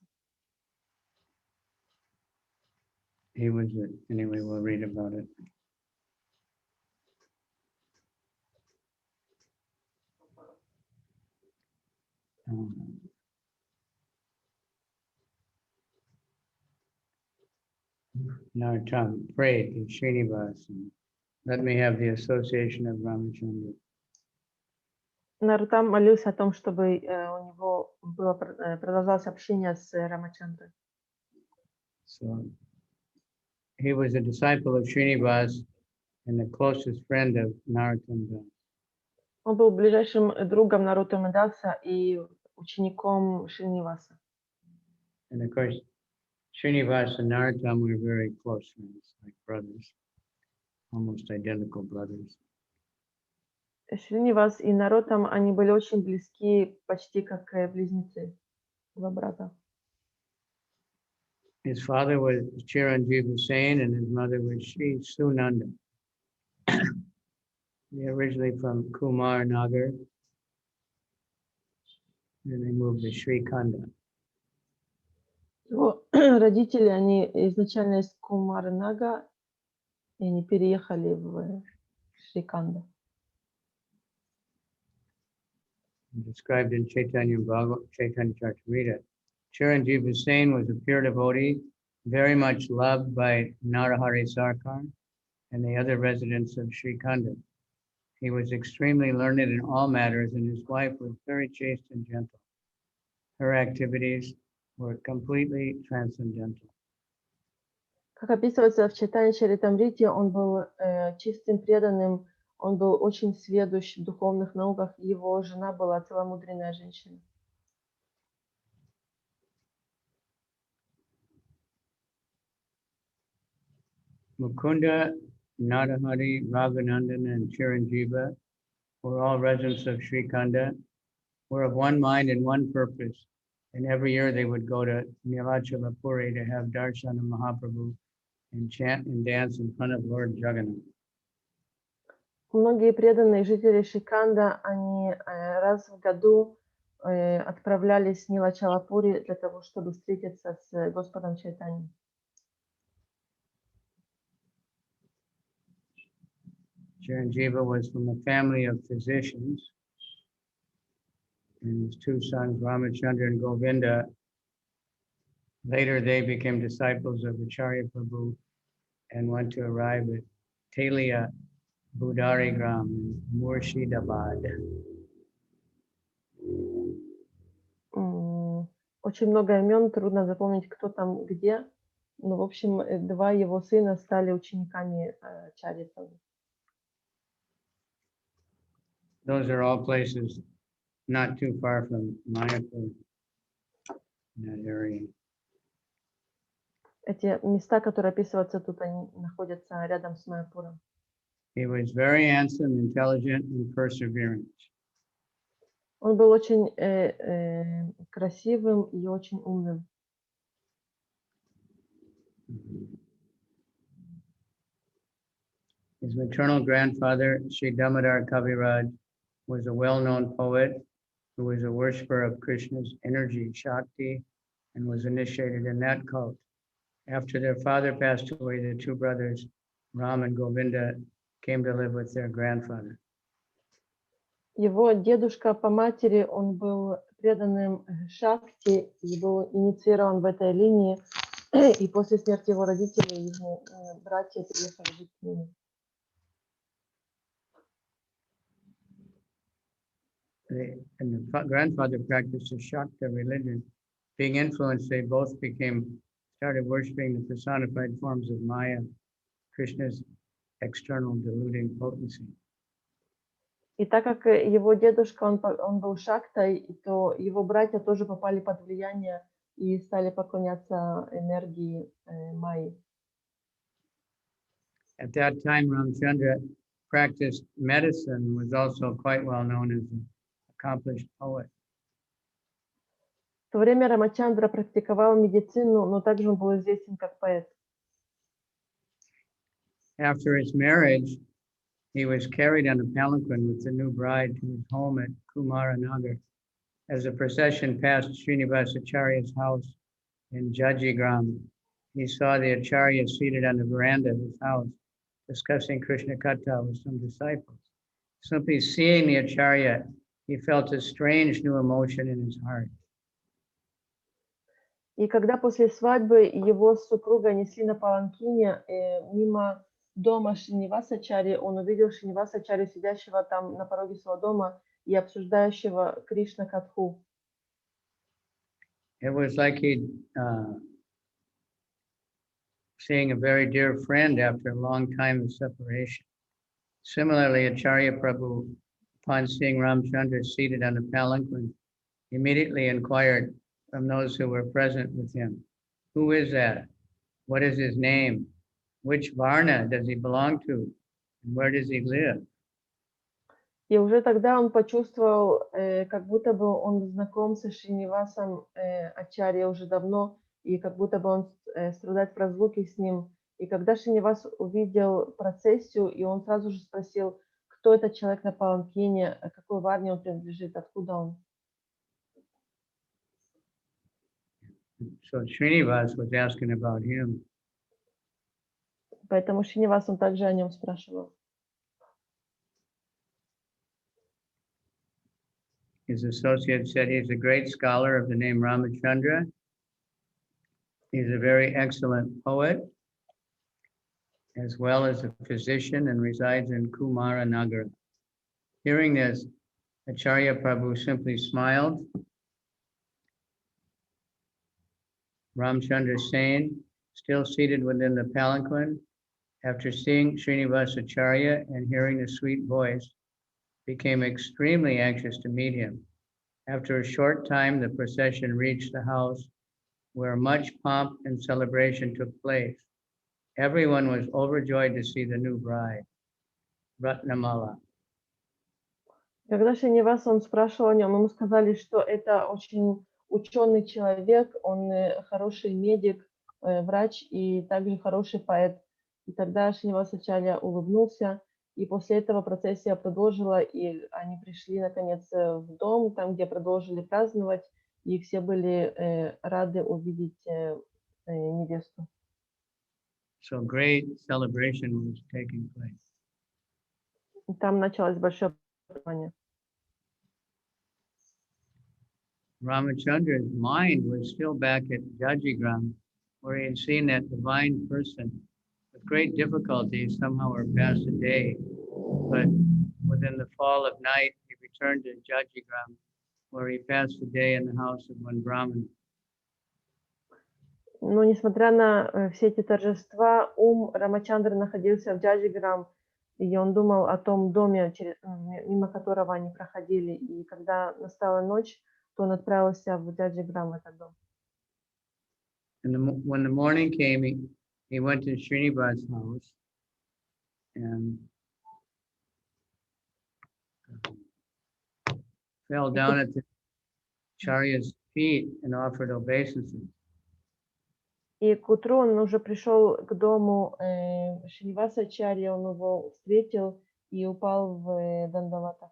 He was it. Anyway, we'll read about it. Narottam prayed to Srinivas, let me have the association of Ramachandra. Нароттам молился о том, чтобы у него продолжалось общение с Рамачандрой. So he was a disciple of Srinivas and the closest friend of Narottam Das. Он был ближайшим другом Нароттамы Даса и учеником Шриниваса. And of course, Srinivas and Narottam were very close friends, like brothers, almost identical brothers. Шринивас и Нароттам, они были очень близки, почти как близнецы, два брата. His father was Chiranjeev Hussain and his mother was Shri Sunanda. They're originally from Kumar Nagar. Then they moved to Sri Khanda. Его родители, они изначально из Кумар-Нага, и они переехали в Шриканда. Described in Chaitanya Charitamrita. Chiranjeev Hussain was a pure devotee, very much loved by Narahari Sarkar and the other residents of Sri Khanda. He was extremely learned in all matters, and his wife was very chaste and gentle. Her activities were completely transcendental. Как описывается в Чайтанья Чаритамрите, он был чистым преданным, он был очень сведущ в духовных науках, его жена была целомудренная женщина. Mukunda, Narahari, Raghuvandan, and Chiranjeeva were all residents of Sri Khanda, were of one mind and one purpose. And every year they would go to Nilachalapuri to have darshan of Mahaprabhu and chant and dance in front of Lord Jagannath. Многие преданные жители Шриканда, они раз в году отправлялись в Нилачалапури для того, чтобы встретиться с Господом Чайтаньей. Chiranjeeva was from a family of physicians, and his two sons, Ramachandra and Govinda, later they became disciples of Acharya Prabhu and went to arrive at Talia Budari Gram in Murshidabad. Очень много имен, трудно запомнить, кто там где. Но, в общем, два его сына стали учениками Ачарьи Прабху. Those are all places not too far from Mayapur, in that area. Эти места, которые описываются тут, они находятся рядом с Майяпуром. He was very handsome, intelligent, and perseverant. Он был очень красивым и очень умным. His maternal grandfather, Sri Damodar Kaviraja, was a well-known poet who was a worshipper of Krishna's energy, Shakti, and was initiated in that cult. After their father passed away, the two brothers, Ram and Govinda, came to live with their grandfather. Его дедушка по матери, он был преданным Шакти и был инициирован в этой линии. И после смерти его родителей, его братья переехали жить к нему. And the grandfather practiced the Shakta religion. Being influenced, they both started worshiping the personified forms of Maya, Krishna's external deluding potency. И так как его дедушка, он был шактой, то его братья тоже попали под влияние и стали поклоняться энергии Майи. At that time, Ramachandra practiced medicine, was also quite well known as an accomplished poet. В то время Рамачандра практиковал медицину, но также он был известен как поэт. After his marriage, he was carried on a palanquin with the new bride to his home at Kumaranagar. As the procession passed Srinivasacharya's house in Jajigram, he saw the Acharya seated on the veranda of his house, discussing Krishna Katha with some disciples. Simply seeing the Acharya, he felt a strange new emotion in his heart. И когда после свадьбы его супруга несли на паланкине мимо дома Шринивасачари, он увидел Шринивасачари, сидящего там на пороге своего дома и обсуждающего Кришна Катху. It was like he'd seeing a very dear friend after a long time of separation. Similarly, Acharya Prabhu, upon seeing Ramachandra seated on a palanquin, immediately inquired from those who were present with him, "Who is that? What is his name? Which varna does he belong to? And where does he live?" И уже тогда он почувствовал, как будто бы он знаком со Шринивасом Ачарья уже давно, и как будто бы он страдает в разлуке с ним. И когда Шринивас увидел процессию, и он сразу же спросил, кто этот человек на паланкине, какой варне он принадлежит, откуда он. So Srinivas was asking about him. Поэтому Шринивас, он также о нем спрашивал. His associate said he's a great scholar of the name Ramachandra. He's a very excellent poet, as well as a physician, and resides in Kumaranagar. Hearing this, Acharya Prabhu simply smiled. Ramachandra Sain, still seated within the palanquin, after seeing Srinivasacharya and hearing the sweet voice, became extremely anxious to meet him. After a short time, the procession reached the house where much pomp and celebration took place. Everyone was overjoyed to see the new bride, Ratnamala. Когда Шринивас, он спрашивал о нем, ему сказали, что это очень ученый человек, он хороший медик, врач и также хороший поэт. И тогда Шринивасачарья улыбнулся, и после этого процессия продолжила, и они пришли, наконец, в дом, там, где продолжили праздновать, и все были рады увидеть невесту. So great celebration was taking place. И там началось большое празднование. Ramachandra's mind was still back at Jajigram, where he had seen that divine person. With great difficulty, somehow or passed a day, but within the fall of night, he returned to Jajigram, where he passed the day in the house of one Brahmin. Но несмотря на все эти торжества, ум Рамачандры находился в Джаджиграм, и он думал о том доме, мимо которого они проходили. И когда настала ночь, то он отправился в Джаджиграм, в этот дом. And when the morning came, he went to Srinivas' house and fell down at the Acharya's feet and offered obeisances. И к утру он уже пришел к дому Шринивасачарьи, он его встретил и упал в дандаватах.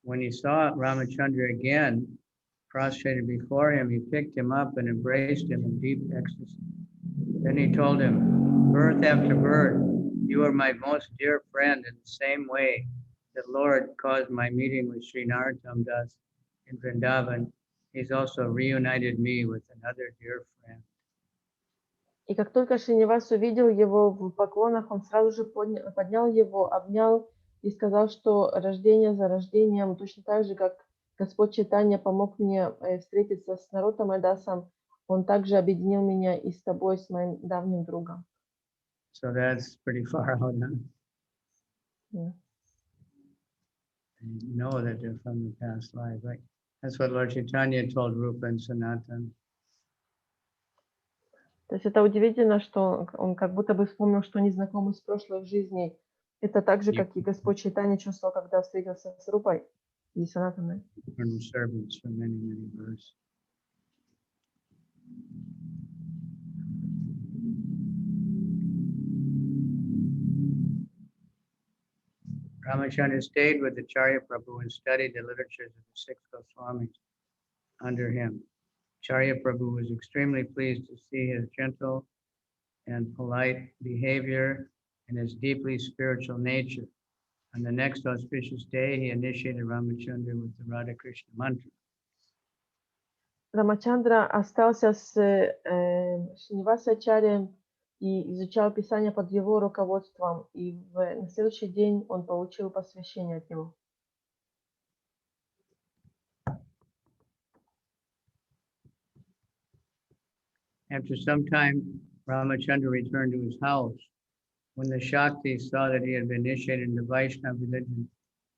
When he saw Ramachandra again, prostrated before him, he picked him up and embraced him in deep ecstasy. Then he told him, "Birth after birth, you are my most dear friend in the same way that Lord caused my meeting with Sri Narottam Das in Vrindavan. He's also reunited me with another dear friend." И как только Шринивас увидел его в поклонах, он сразу же поднял его, обнял и сказал, что рождение за рождением, точно так же, как Господь Чайтанья помог мне встретиться с Нароттамой Дасом, он также объединил меня и с тобой, с моим давним другом. So that's pretty far out, huh? Yeah. They know that they're from the past life, right? That's what Lord Chaitanya told Rupa and Sanatan. То есть это удивительно, что он как будто бы вспомнил, что они знакомы с прошлых жизней. Это так же, как и Господь Чайтанья чувствовал, когда встретился с Рупой и Санатаной. Eternal servants for many, many births. Ramachandra stayed with Acharya Prabhu and studied the literatures of the six Goswamis under him. Acharya Prabhu was extremely pleased to see his gentle and polite behavior and his deeply spiritual nature. On the next auspicious day, he initiated Ramachandra with the Radha Krishna mantra. Рамачандра остался с Шриниваса Ачарьей и изучал Писание под его руководством. И на следующий день он получил посвящение от него. After some time, Ramachandra returned to his house. When the Shaktis saw that he had been initiated into Vaishnava religion,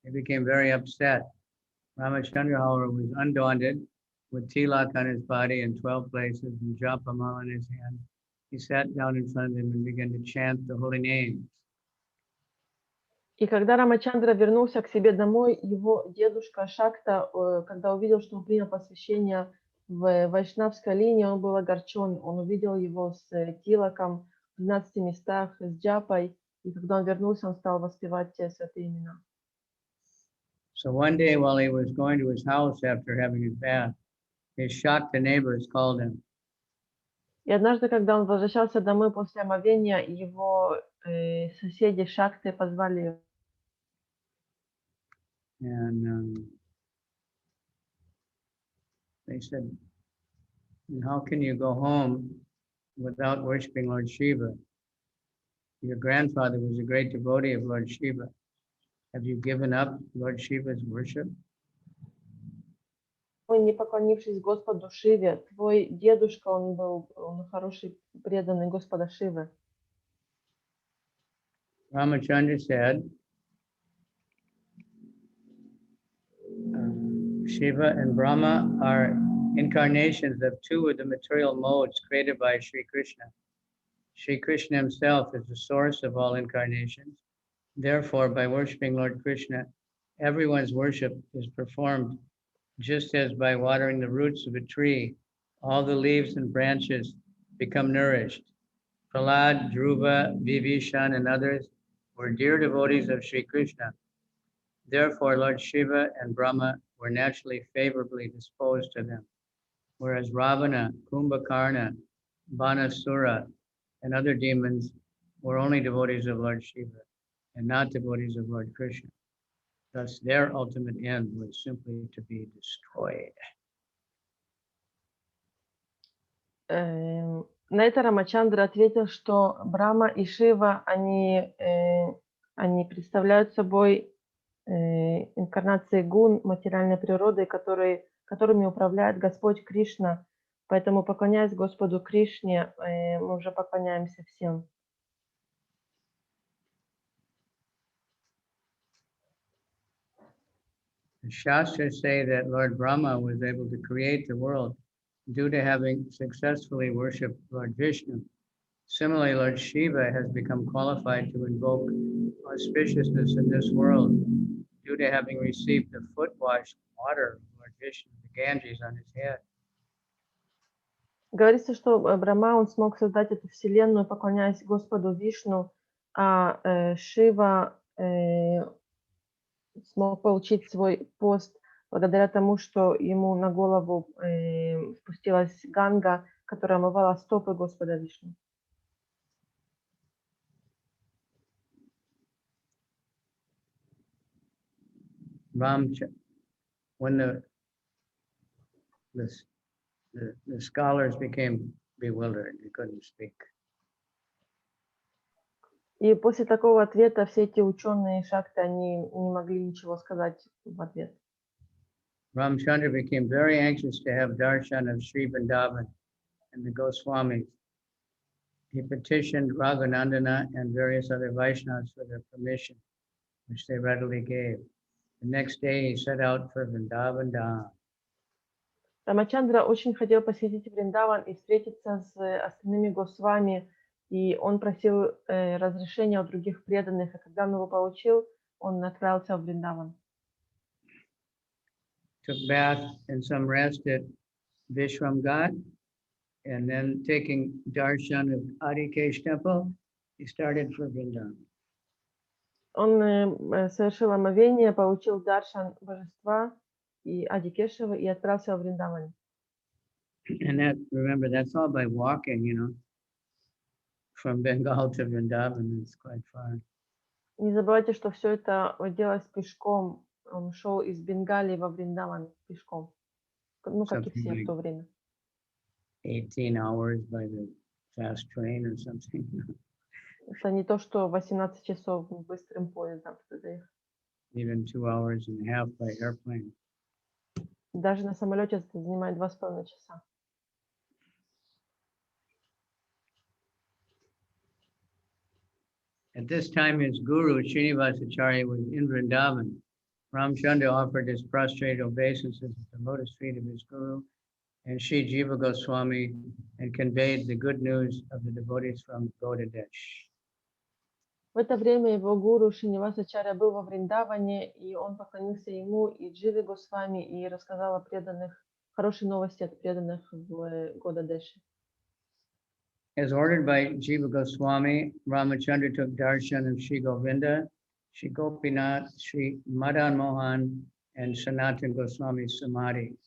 they became very upset. Ramachandra, however, was undaunted. With tilak on his body in 12 places and japamala in his hand, he sat down in front of them and began to chant the holy names. И когда Рамачандра вернулся к себе домой, его дедушка Шакта, когда увидел, что он принял посвящение в вайшнавской линии, он был огорчен. Он увидел его с тилаком в 12 местах, с джапой, и когда он вернулся, он стал воспевать святые имена. So one day while he was going to his house after having his bath, his Shakta neighbors called him. И однажды, когда он возвращался домой после омовения, его соседи Шакты позвали его. And they said, how can you go home without worshiping Lord Shiva? Your grandfather was a great devotee of Lord Shiva. Have you given up Lord Shiva's worship? Не поклонившись Господу Шиве, твой дедушка, он был хороший, преданный Господа Шивы. Ramachandra said, Shiva and Brahma are incarnations of two of the material modes created by Sri Krishna. Sri Krishna himself is the source of all incarnations. Therefore, by worshiping Lord Krishna, everyone's worship is performed just as by watering the roots of a tree, all the leaves and branches become nourished. Prahlad, Dhruva, Vibhishan, and others were dear devotees of Sri Krishna. Therefore, Lord Shiva and Brahma were naturally favorably disposed to them, whereas Ravana, Kumbhakarna, Banasura, and other demons were only devotees of Lord Shiva and not devotees of Lord Krishna. Thus, their ultimate end was simply to be destroyed. На это Рамачандра ответил, что Брахма и Шива, они представляют собой инкарнации гун материальной природы, которыми управляет Господь Кришна. Поэтому, поклоняясь Господу Кришне, мы уже поклоняемся всем. The Shastras say that Lord Brahma was able to create the world due to having successfully worshipped Lord Vishnu. Similarly, Lord Shiva has become qualified to invoke auspiciousness in this world due to having received the foot-washed water of Lord Vishnu, the Ganges, on his head. Говорится, что Брахма, он смог создать эту вселенную, поклоняясь Господу Вишну, а Шива смог получить свой пост благодаря тому, что ему на голову спустилась Ганга, которая омывала стопы Господа Вишну. When the scholars became bewildered, they couldn't speak. И после такого ответа все эти ученые Шакты, они не могли ничего сказать в ответ. Ramachandra became very anxious to have darshan of Sri Vrindavan and the Goswamis. he petitioned Raghunandana and various other Vaishnavas for their permission, which they readily gave. The next day he set out for Vrindavan Dham. Рамачандра очень хотел посетить Вриндаван и встретиться с остальными Госвами, и он просил разрешения у других преданных, а когда он его получил, он отправился в Вриндаван. Took bath and some rest at Vishram Ghat, and then taking darshan of Adikesh temple, he started for Vrindavan. Он совершил омовение, получил даршан божества и Адикешева и отправился в Вриндаван. And that, remember, that's all by walking, you know, from Bengal to Vrindavan, it's quite far. Не забывайте, что все это делалось пешком. Он шел из Бенгалии во Вриндаван пешком. Ну, как и Something все в like то время. 18 hours by the fast train or something. Это не то, что 18 часов быстрым поездом туда доехать. Even 2 hours and a half by airplane. Даже на самолете это занимает 2,5 часа. At this time, his guru, Srinivasacharya, was in Vrindavan. Ramachandra offered his prostrate obeisances at the lotus feet of his guru and Sri Jiva Goswami and conveyed the good news of the devotees from Godadesh. В это время его гуру Шринивасачарья был во Вриндаване, и он поклонился ему и Дживе Госвами и рассказал о преданных, хорошие новости от преданных в Годадеше. As ordered by Jiva Goswami, Ramachandra took darshan of Sri Govinda, Sri Gopinath, Sri Madan Mohan, and Sanatan Goswami Samadhi.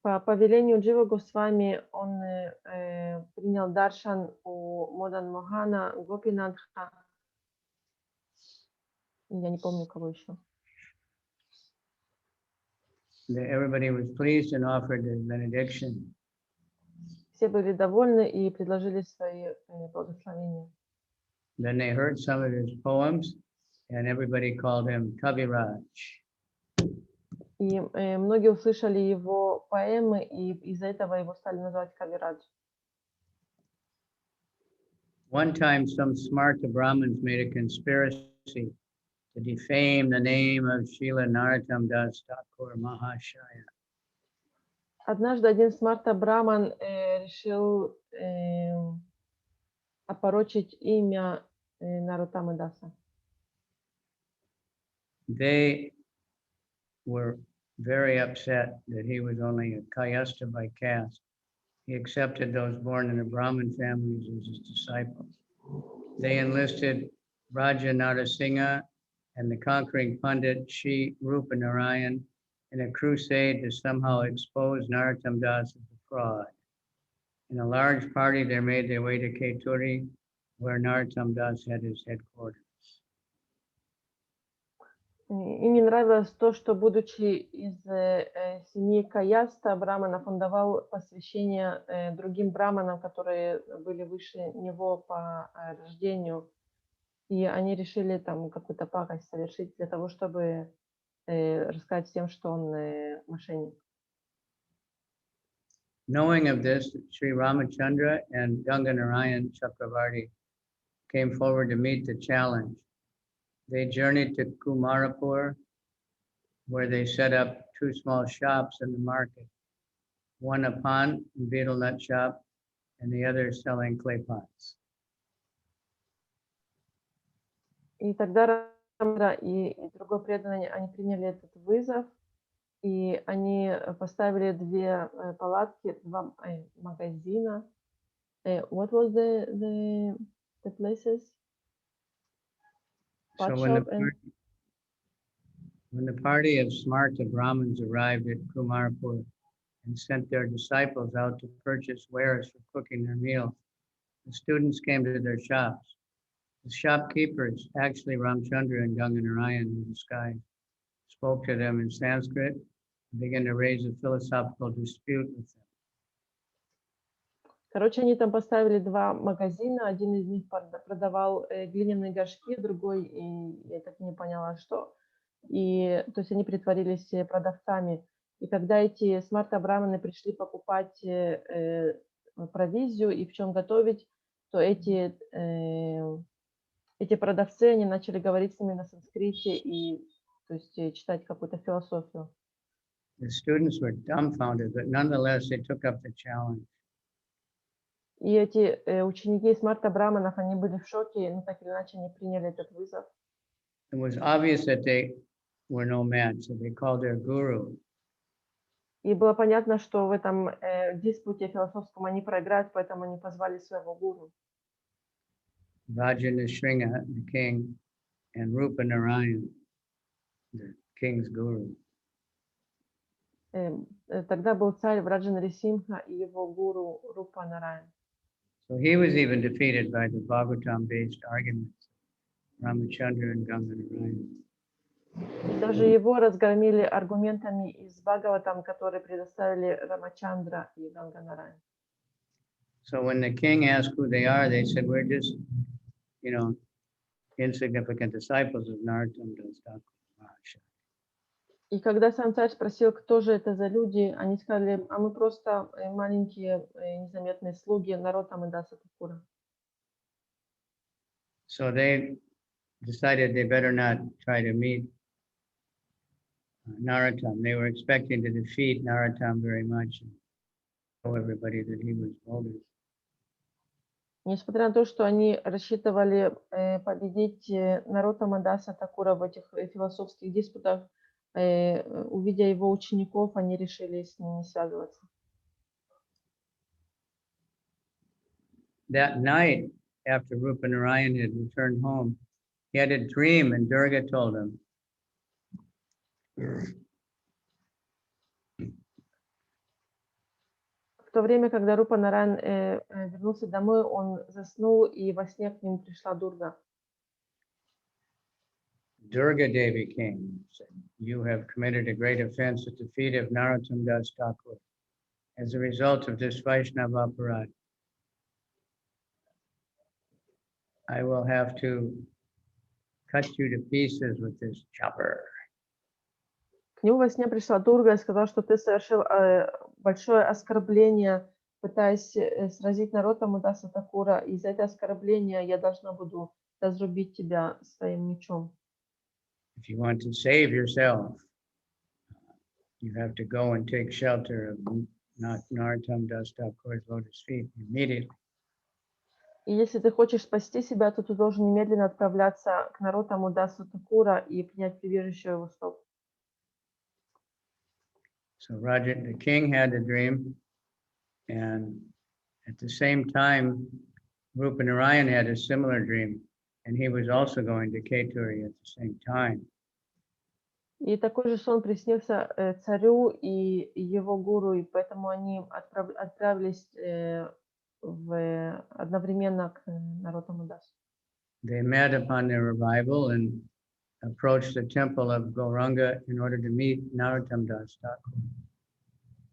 По повелению Джива Госвами он принял даршан у Модан Мохана, Гопинатха, я не помню кого еще. Everybody was pleased and offered the benediction. Все были довольны и предложили свои благословения. Then they heard some of his poems, and everybody called him Kaviraja. И многие услышали его поэмы, и из-за этого его стали называть Кавираджа. One time, some Smarta Brahmins made a conspiracy to defame the name of Srila Narottam Das Thakur Mahashaya. Однажды один Смарта Браман решил опорочить имя Нароттамы Даса. They were very upset that he was only a Kayastha by caste. He accepted those born in the Brahmin families as his disciples. They enlisted Raja Narasingha and the conquering Pandit Shri Rupa Narayan in a crusade to somehow expose Narottam Das as a fraud. In a large party, they made their way to Keturi, where Narottam Das had his headquarters. Им не нравилось то, что, будучи из семьи Каяста, Браманов, он давал посвящение другим браманам, которые были выше него по рождению. И они решили там какую-то пакость совершить для того, чтобы рассказать всем, что он мошенник. Knowing of this, Sri Ramachandra and Ganganarayan Chakravarti came forward to meet the challenge. They journeyed to Kumarapur, where they set up 2 small shops in the market, one a pan and betel nut shop, and the other selling clay pots. И тогда Рамачандра и другой преданный, они приняли этот вызов, и они поставили 2 палатки, 2 магазина. What was the places? So when the party of Smarta Brahmins arrived at Kumarapur and sent their disciples out to purchase wares for cooking their meals, the students came to their shops. The shopkeepers, actually Ramachandra and Ganganarayan in disguise, spoke to them in Sanskrit and began to raise a philosophical dispute with them. Короче, они там поставили 2 магазина, один из них продавал глиняные горшки, другой, и я так и не поняла, что. И, то есть они притворились продавцами. И когда эти смарта-браманы пришли покупать провизию и в чем готовить, то эти продавцы, они начали говорить с ними на санскрите и, то есть, читать какую-то философию. The students were dumbfounded, but nonetheless they took up the challenge. И эти ученики смарта браманов, они были в шоке, но так или иначе они приняли этот вызов. It was obvious that they were no match, so they called their guru. И было понятно, что в этом диспуте философском они проиграют, поэтому они позвали своего гуру. Raja Nrsimha, the king, and Rupa Narayan, the king's guru. Тогда был царь Враджа Нарисимха и его гуру Рупа Нараян. So he was even defeated by the Bhagavatam-based arguments of Ramachandra and Gopal. И даже его разгромили аргументами из Бхагаватам, которые предоставили Рамачандра и Ганганараян. So when the king asked who they are, they said, we're just, insignificant disciples of Narottam Das Thakur Maharaj. И когда сам царь спросил, кто же это за люди, они сказали, а мы просто маленькие незаметные слуги Нароттамы Даса Такура. So they decided they better not try to meet Narottam. They were expecting to defeat Narottam very much and show everybody that he was bogus. Несмотря на то, что они рассчитывали победить Нароттама Даса Такура в этих философских диспутах, увидя его учеников, они решили с ним не связываться. That night, after Rupa Narayan had returned home, he had a dream, and Durga told him, В то время, когда Рупа Нараян вернулся домой, он заснул, и во сне к нему пришла Дурга. Durga Devi came and said, you have committed a great offense at the feet of Narottam Das Thakur. As a result of this Vaishnava aparad, I will have to cut you to pieces with this chopper. К нему во сне пришла Дурга и сказала, что ты совершил большое оскорбление, пытаясь сразить Нароттаму Даса Такура, и за это оскорбление я должна буду разрубить тебя своим мечом. If you want to save yourself, you have to go and take shelter of Narottam Das Thakur's lotus feet immediately. И если ты хочешь спасти себя, то ты должен немедленно отправляться к Нароттаму Дасу Такура и принять прибежище его стоп. So Raja, the king had a dream, and at the same time, Rupa Narayan had a similar dream, and he was also going to Keturi at the same time. И такой же сон приснился царю и его гуру, и поэтому они отправились одновременно к Нароттаму Дасу. They met upon their arrival and approached the temple of Gauranga in order to meet Narottam Das Thakur.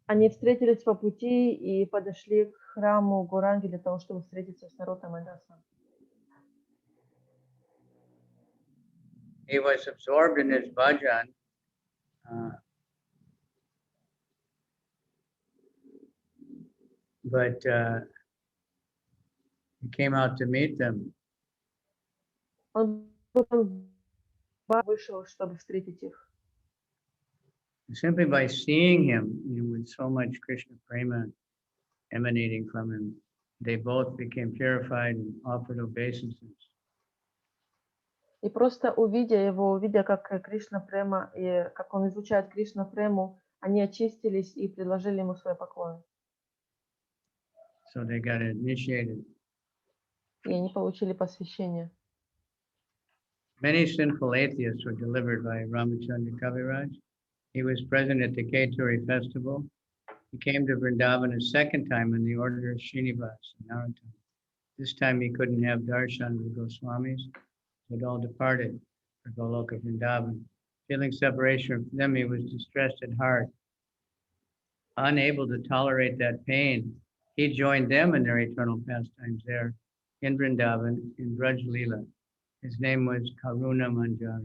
Они встретились по пути и подошли к храму Гуранги для того, чтобы встретиться с Нароттамой Дасом. He was absorbed in his bhajan, but he came out to meet them. Он вышел, чтобы встретить их. Simply by seeing him, with so much Krishna prema emanating from him, they both became purified and offered obeisances. И просто увидя, как Кришна Према, и как он изучает Кришна Прему, они очистились и предложили ему свои поклоны. So they got initiated. И они получили посвящение. Many sinful atheists were delivered by Ramachandra Kaviraja. He was present at the Keturi festival. He came to Vrindavan a second time in the order of Srinivas and Narottam. This time he couldn't have darshan with Goswamis. They'd all departed for Goloka Vrindavan. Feeling separation from them, he was distressed at heart. Unable to tolerate that pain, he joined them in their eternal pastimes there in Vrindavan in Braj Leela. His name was Karuna Manjari.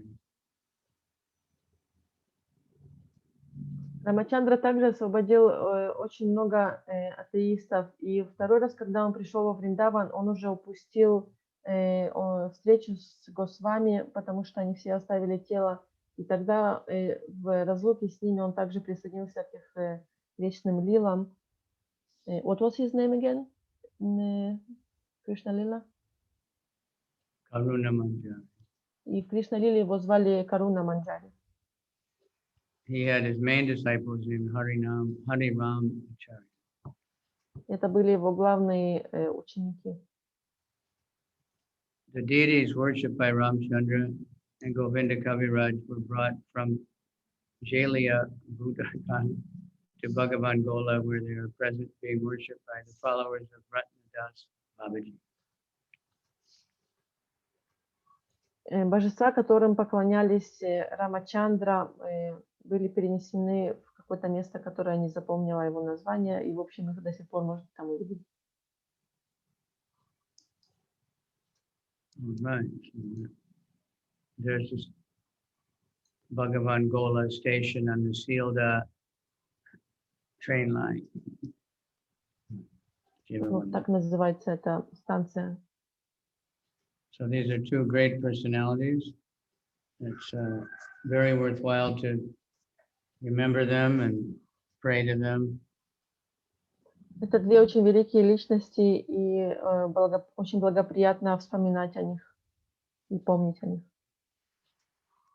Рамачандра также освободил очень много атеистов. И второй раз, когда он пришел во Вриндаван, он уже упустил встречу с Госвами, потому что они все оставили тело. И тогда в разлуке с ними он также присоединился к их вечным лилам. What was his name again? Кришна Лила? Karuna Manjari. И в Кришна Лиле его звали Каруна Манджари. He had his main disciples named Hari Ram Acharya. Это были его главные ученики. The deities worshipped by Ramachandra and Govinda Kaviraja were brought from Jalia Bhutan to Bhagavan Gola, where they are present being worshipped by the followers of Ratnadas Babaji. Божества, которым поклонялись Рамачандра, были перенесены в какое-то место, которое не запомнила его название, и, в общем, их до сих пор можно там увидеть. Right. There's this Bhagavan Gola station on the Sealdah train line. Вот так называется эта станция. So these are two great personalities. It's very worthwhile to remember them and pray to them. Это две очень великие личности, и очень благоприятно вспоминать о них и помнить о них.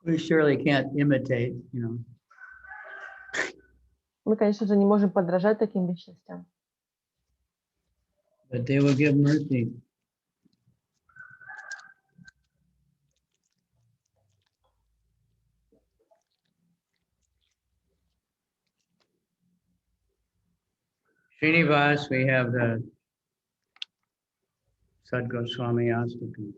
We surely can't imitate, you know. Мы, конечно же, не можем подражать таким личностям. But they will give mercy. Srinivas, we have the Sadgoswami Astaka.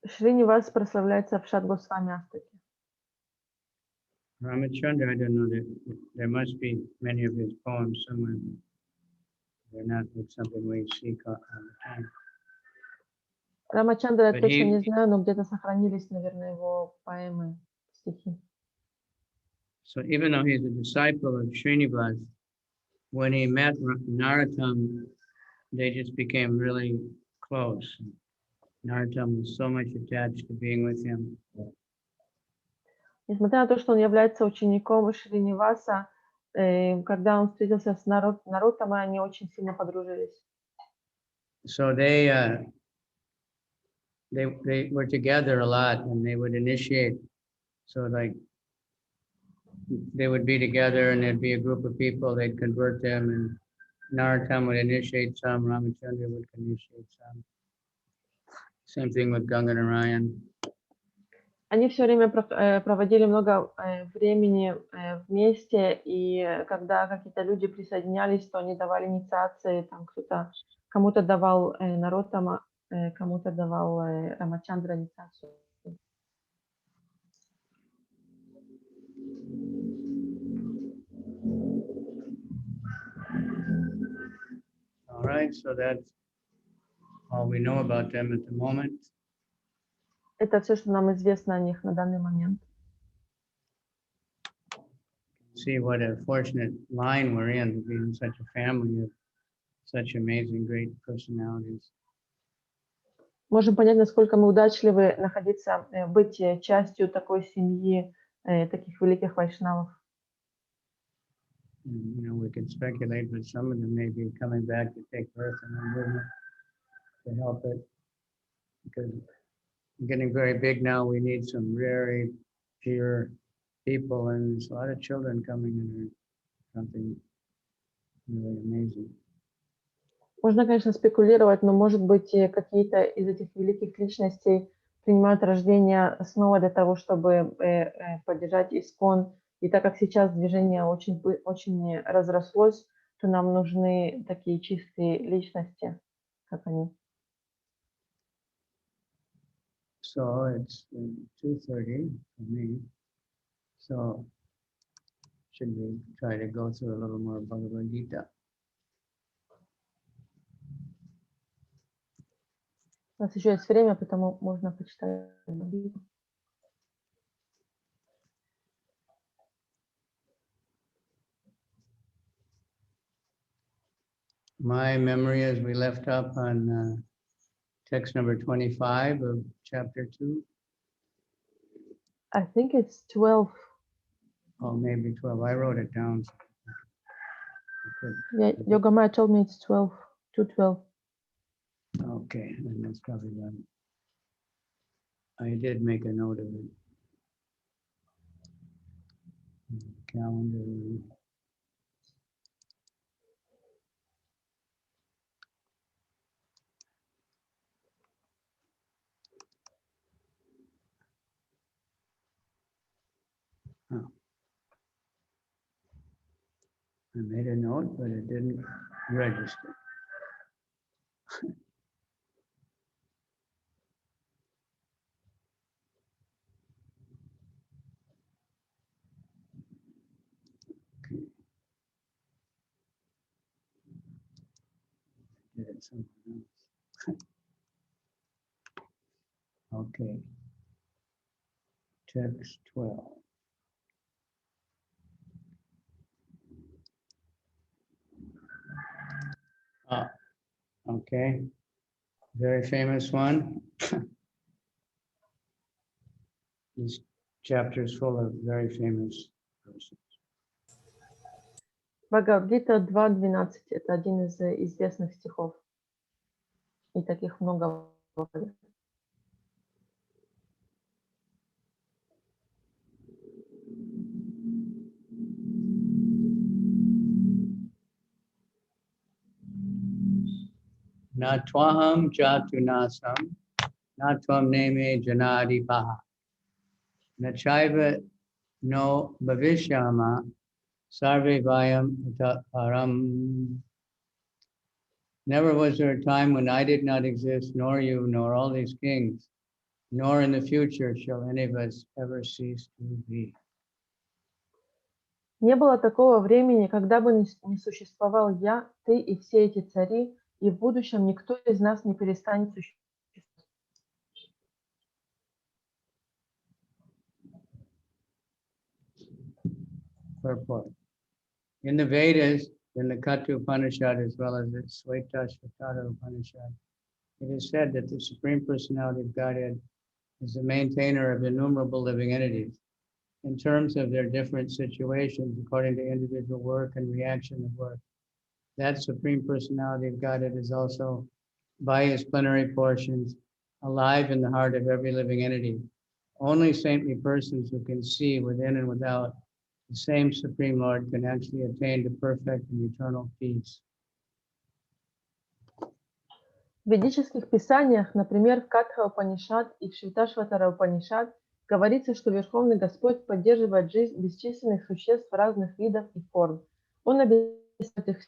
Шринивас прославляется в Шад Госвами Астаке. Ramachandra, I don't know, there must be many of his poems somewhere. They're not like something we seek all the time. Рамачандра я But точно he- не знаю, но где-то сохранились, наверное, его поэмы, стихи. So even though he's a disciple of Srinivas, when he met Narottam, they just became really close. Narottam was so much attached to being with him. Несмотря на то, что он является учеником Шриниваса, когда он встретился с Наруттамой, они очень сильно подружились. So they were together a lot, and they would initiate. So like they would be together, and there'd be a group of people. They'd convert them, and Narottam would initiate some. Ramachandra would initiate some. Same thing with Ganganarayan. Они все время проводили много времени вместе, и когда какие-то люди присоединялись, то они давали инициации, там кто-то кому-то давал Нароттама, кому-то давал Рамачандра инициацию. All right, so that's all we know about them at the moment. Это все, что нам известно о них на данный момент. See what a fortunate line we're in, to be in such a family of such amazing, great personalities. Можем понять, насколько мы удачливы находиться, быть частью такой семьи, таких великих вайшнавов. And, you know, we can speculate, but some of them may be coming back to take birth in our movement to help it. Because we're getting very big now, we need some very pure people, and there's a lot of children coming in, or something really amazing. Можно, конечно, спекулировать, но, может быть, какие-то из этих великих личностей принимают рождение снова для того, чтобы поддержать искон. И так как сейчас движение очень разрослось, то нам нужны такие чистые личности, как они. So it's 2:30 for me. So should we try to go through a little more Bhagavad Gita? У нас еще есть время, потому можно почитать. my memory is we left up on text number 25 of chapter 2. I think it's 12. Oh, maybe 12. I wrote it down. Yeah, Yoga Maya told me it's 12, 2:12. Okay, then that's probably right. I did make a note of it. Calendar. Oh. I made a note, but it didn't register. Okay. Did it somewhere else. Okay. Text 12. Ah, okay. Very famous one. This chapter is full of very famous persons. Бхагавад-гита 2.12. Это один из известных стихов. И таких много. Na twaham jatunasam, na tvam neme janadipaha, na chaiva no bhavishyama, sarve vayam param. Never was there a time when I did not exist, nor you, nor all these kings, nor in the future shall any of us ever cease to be. Не было такого времени, когда бы не существовал я, ты и все эти цари, и в будущем никто из нас не перестанет существовать. Purport. In the Vedas, in the Katha Upanishad, as well as the Shvetashvatara Upanishad, it is said that the Supreme Personality of Godhead is the maintainer of innumerable living entities in terms of their different situations according to individual work and reaction of work. That Supreme Personality of Godhead is also, by his plenary portions, alive in the heart of every living entity. Only saintly persons who can see within and without the same Supreme Lord can actually attain to perfect and eternal peace. В ведических писаниях, например, в Катха Упанишад и в Швиташватара Упанишад, говорится, что Верховный Господь поддерживает жизнь бесчисленных существ разных видов и форм. Он объясняет их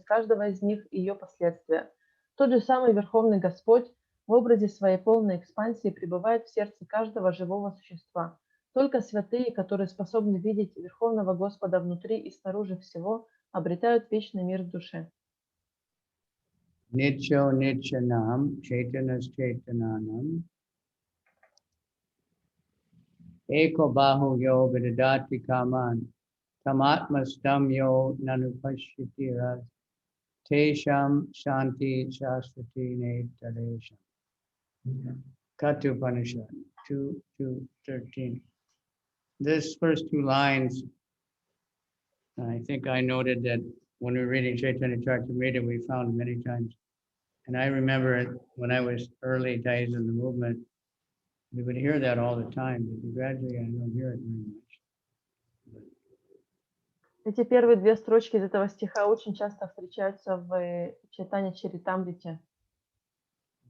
каждого из них и ее последствия. Тот же самый Верховный Господь в образе своей полной экспансии пребывает в сердце каждого живого существа. Только святые, которые способны видеть Верховного Господа внутри и снаружи всего, обретают вечный мир в душе. Nityo Nityanam Chaitanas Chaitananam Eko Bahu Yo Vidadati Kaman Tamatmastam Yo Nanupashitiras Tesham Shanti Shasvati Netaresham. Katha Upanishad 2:13. This first two lines, I think I noted that when we were reading Chaitanya Charitamrita, we found many times. And I remember when I was early days in the movement, we would hear that all the time, but gradually I don't hear it very much. Эти первые две строчки из этого стиха очень часто встречаются в Чайтанья Чаритамрите.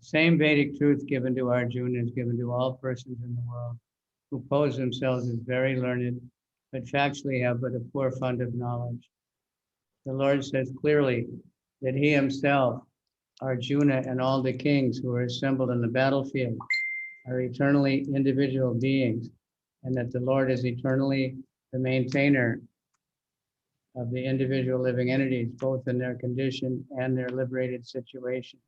Same Vedic truth given to Arjuna is given to all persons in the world who pose themselves as very learned, but factually have but a poor fund of knowledge. The Lord says clearly that he himself, Arjuna, and all the kings who are assembled in the battlefield are eternally individual beings, and that the Lord is eternally the maintainer of the individual living entities, both in their condition and their liberated situation.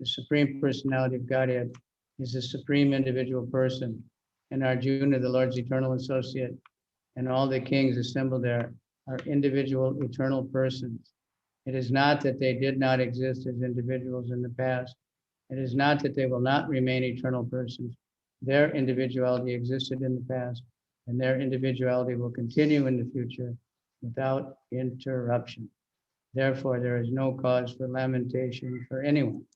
The Supreme Personality of Godhead is the supreme individual person, and Arjuna, the Lord's eternal associate, and all the kings assembled there are individual eternal persons. It is not that they did not exist as individuals in the past. It is not that they will not remain eternal persons. Their individuality existed in the past, and their individuality will continue in the future without interruption. Therefore, there is no cause for lamentation for anyone.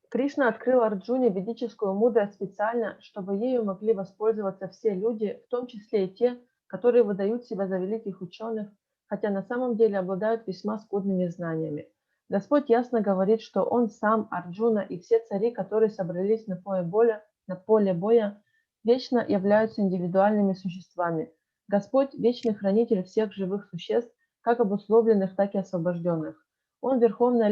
Кришна открыл Арджуне ведическую мудрость специально, чтобы ею могли воспользоваться все люди, в том числе и те, которые выдают себя за великих ученых, хотя на самом деле обладают весьма скудными знаниями. Господь ясно говорит, что Он сам, Арджуна и все цари, которые собрались на поле боя, вечно являются индивидуальными существами. Господь – вечный хранитель всех живых существ, как обусловленных, так и освобожденных. Он – верховная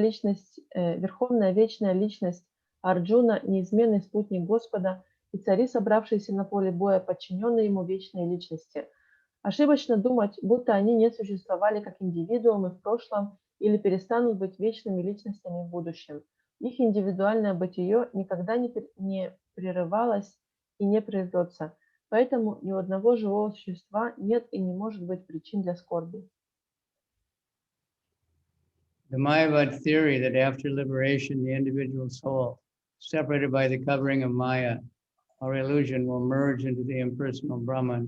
вечная личность Арджуна, неизменный спутник Господа, и цари, собравшиеся на поле боя, подчиненные ему вечной личности. Ошибочно думать, будто они не существовали как индивидуумы в прошлом или перестанут быть вечными личностями в будущем. Их индивидуальное бытие никогда не прерывалось и не прервется, поэтому ни у одного живого существа нет и не может быть причин для скорби. The Mayavad theory that after liberation, the individual soul, separated by the covering of Maya or illusion, will merge into the impersonal Brahman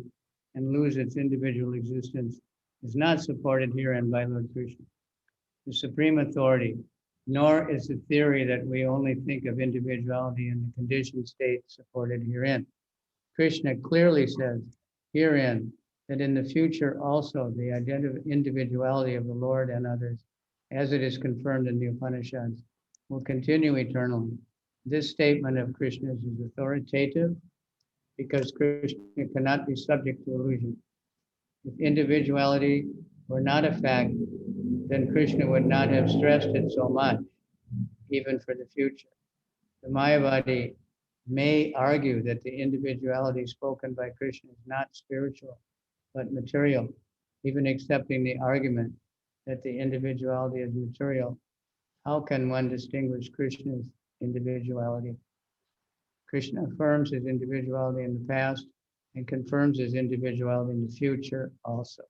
and lose its individual existence is not supported herein by Lord Krishna, the supreme authority, nor is the theory that we only think of individuality in the conditioned state supported herein. Krishna clearly says herein that in the future also the individuality of the Lord and others, as it is confirmed in the Upanishads, will continue eternally. This statement of Krishna's is authoritative because Krishna cannot be subject to illusion. If individuality were not a fact, then Krishna would not have stressed it so much, even for the future. The Mayavadi may argue that the individuality spoken by Krishna is not spiritual, but material, even accepting the argument that the individuality is material. How can one distinguish Krishna's individuality? Krishna affirms his individuality in the past and confirms his individuality in the future also.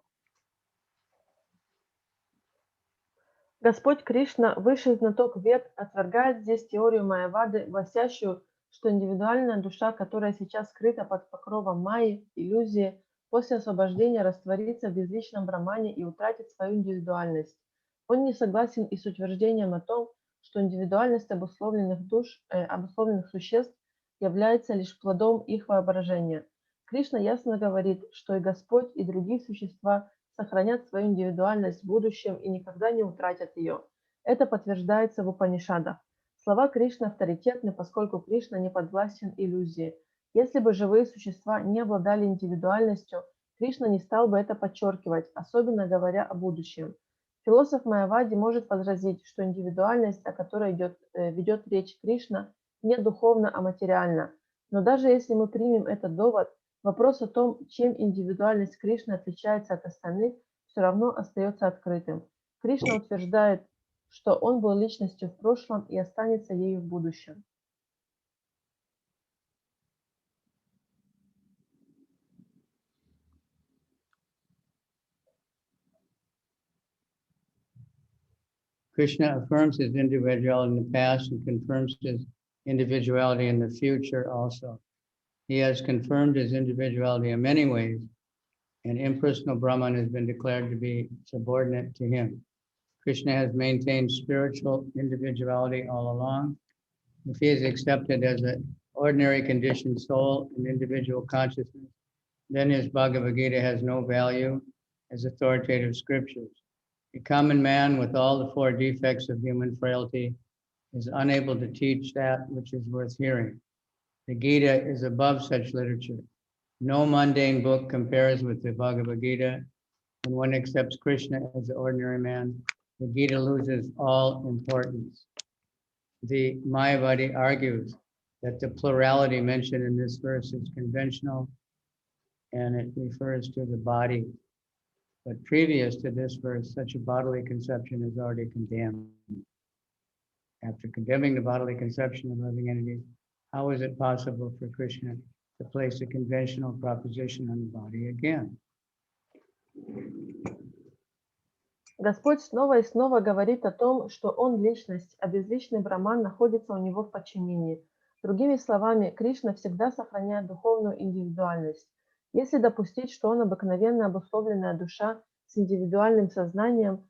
Господь Кришна, высший знаток вед, отвергает здесь теорию Майявады, гласящую, что индивидуальная душа, которая сейчас скрыта под покровом Майи, иллюзии, после освобождения растворится в безличном Брамане и утратит свою индивидуальность. Он не согласен и с утверждением о том, что индивидуальность обусловленных существ является лишь плодом их воображения. Кришна ясно говорит, что и Господь, и другие существа сохранят свою индивидуальность в будущем и никогда не утратят ее. Это подтверждается в Упанишадах. Слова Кришны авторитетны, поскольку Кришна не подвластен иллюзии. Если бы живые существа не обладали индивидуальностью, Кришна не стал бы это подчеркивать, особенно говоря о будущем. Философ Майявади может возразить, что индивидуальность, о которой ведет речь Кришна, не духовна, а материальна. Но даже если мы примем этот довод, вопрос о том, чем индивидуальность Кришны отличается от остальных, все равно остается открытым. Кришна утверждает, что он был личностью в прошлом и останется ею в будущем. Krishna affirms his individuality in the past and confirms his individuality in the future also. He has confirmed his individuality in many ways, and impersonal Brahman has been declared to be subordinate to him. Krishna has maintained spiritual individuality all along. If he is accepted as an ordinary conditioned soul in individual consciousness, then his Bhagavad Gita has no value as authoritative scriptures. A common man with all the four defects of human frailty is unable to teach that which is worth hearing. The Gita is above such literature. No mundane book compares with the Bhagavad Gita. When one accepts Krishna as the ordinary man, the Gita loses all importance. The Mayavadi argues that the plurality mentioned in this verse is conventional and it refers to the body. But previous to this verse, such a bodily conception is already condemned. After condemning the bodily conception of living entities, how is it possible for Krishna to place a conventional proposition on the body again? Господь снова и снова говорит о том, что Он личность, а безличный Браман находится у Него в подчинении. Другими словами, Кришна всегда сохраняет духовную индивидуальность. Если допустить, что Он обыкновенно обусловленная душа с индивидуальным сознанием,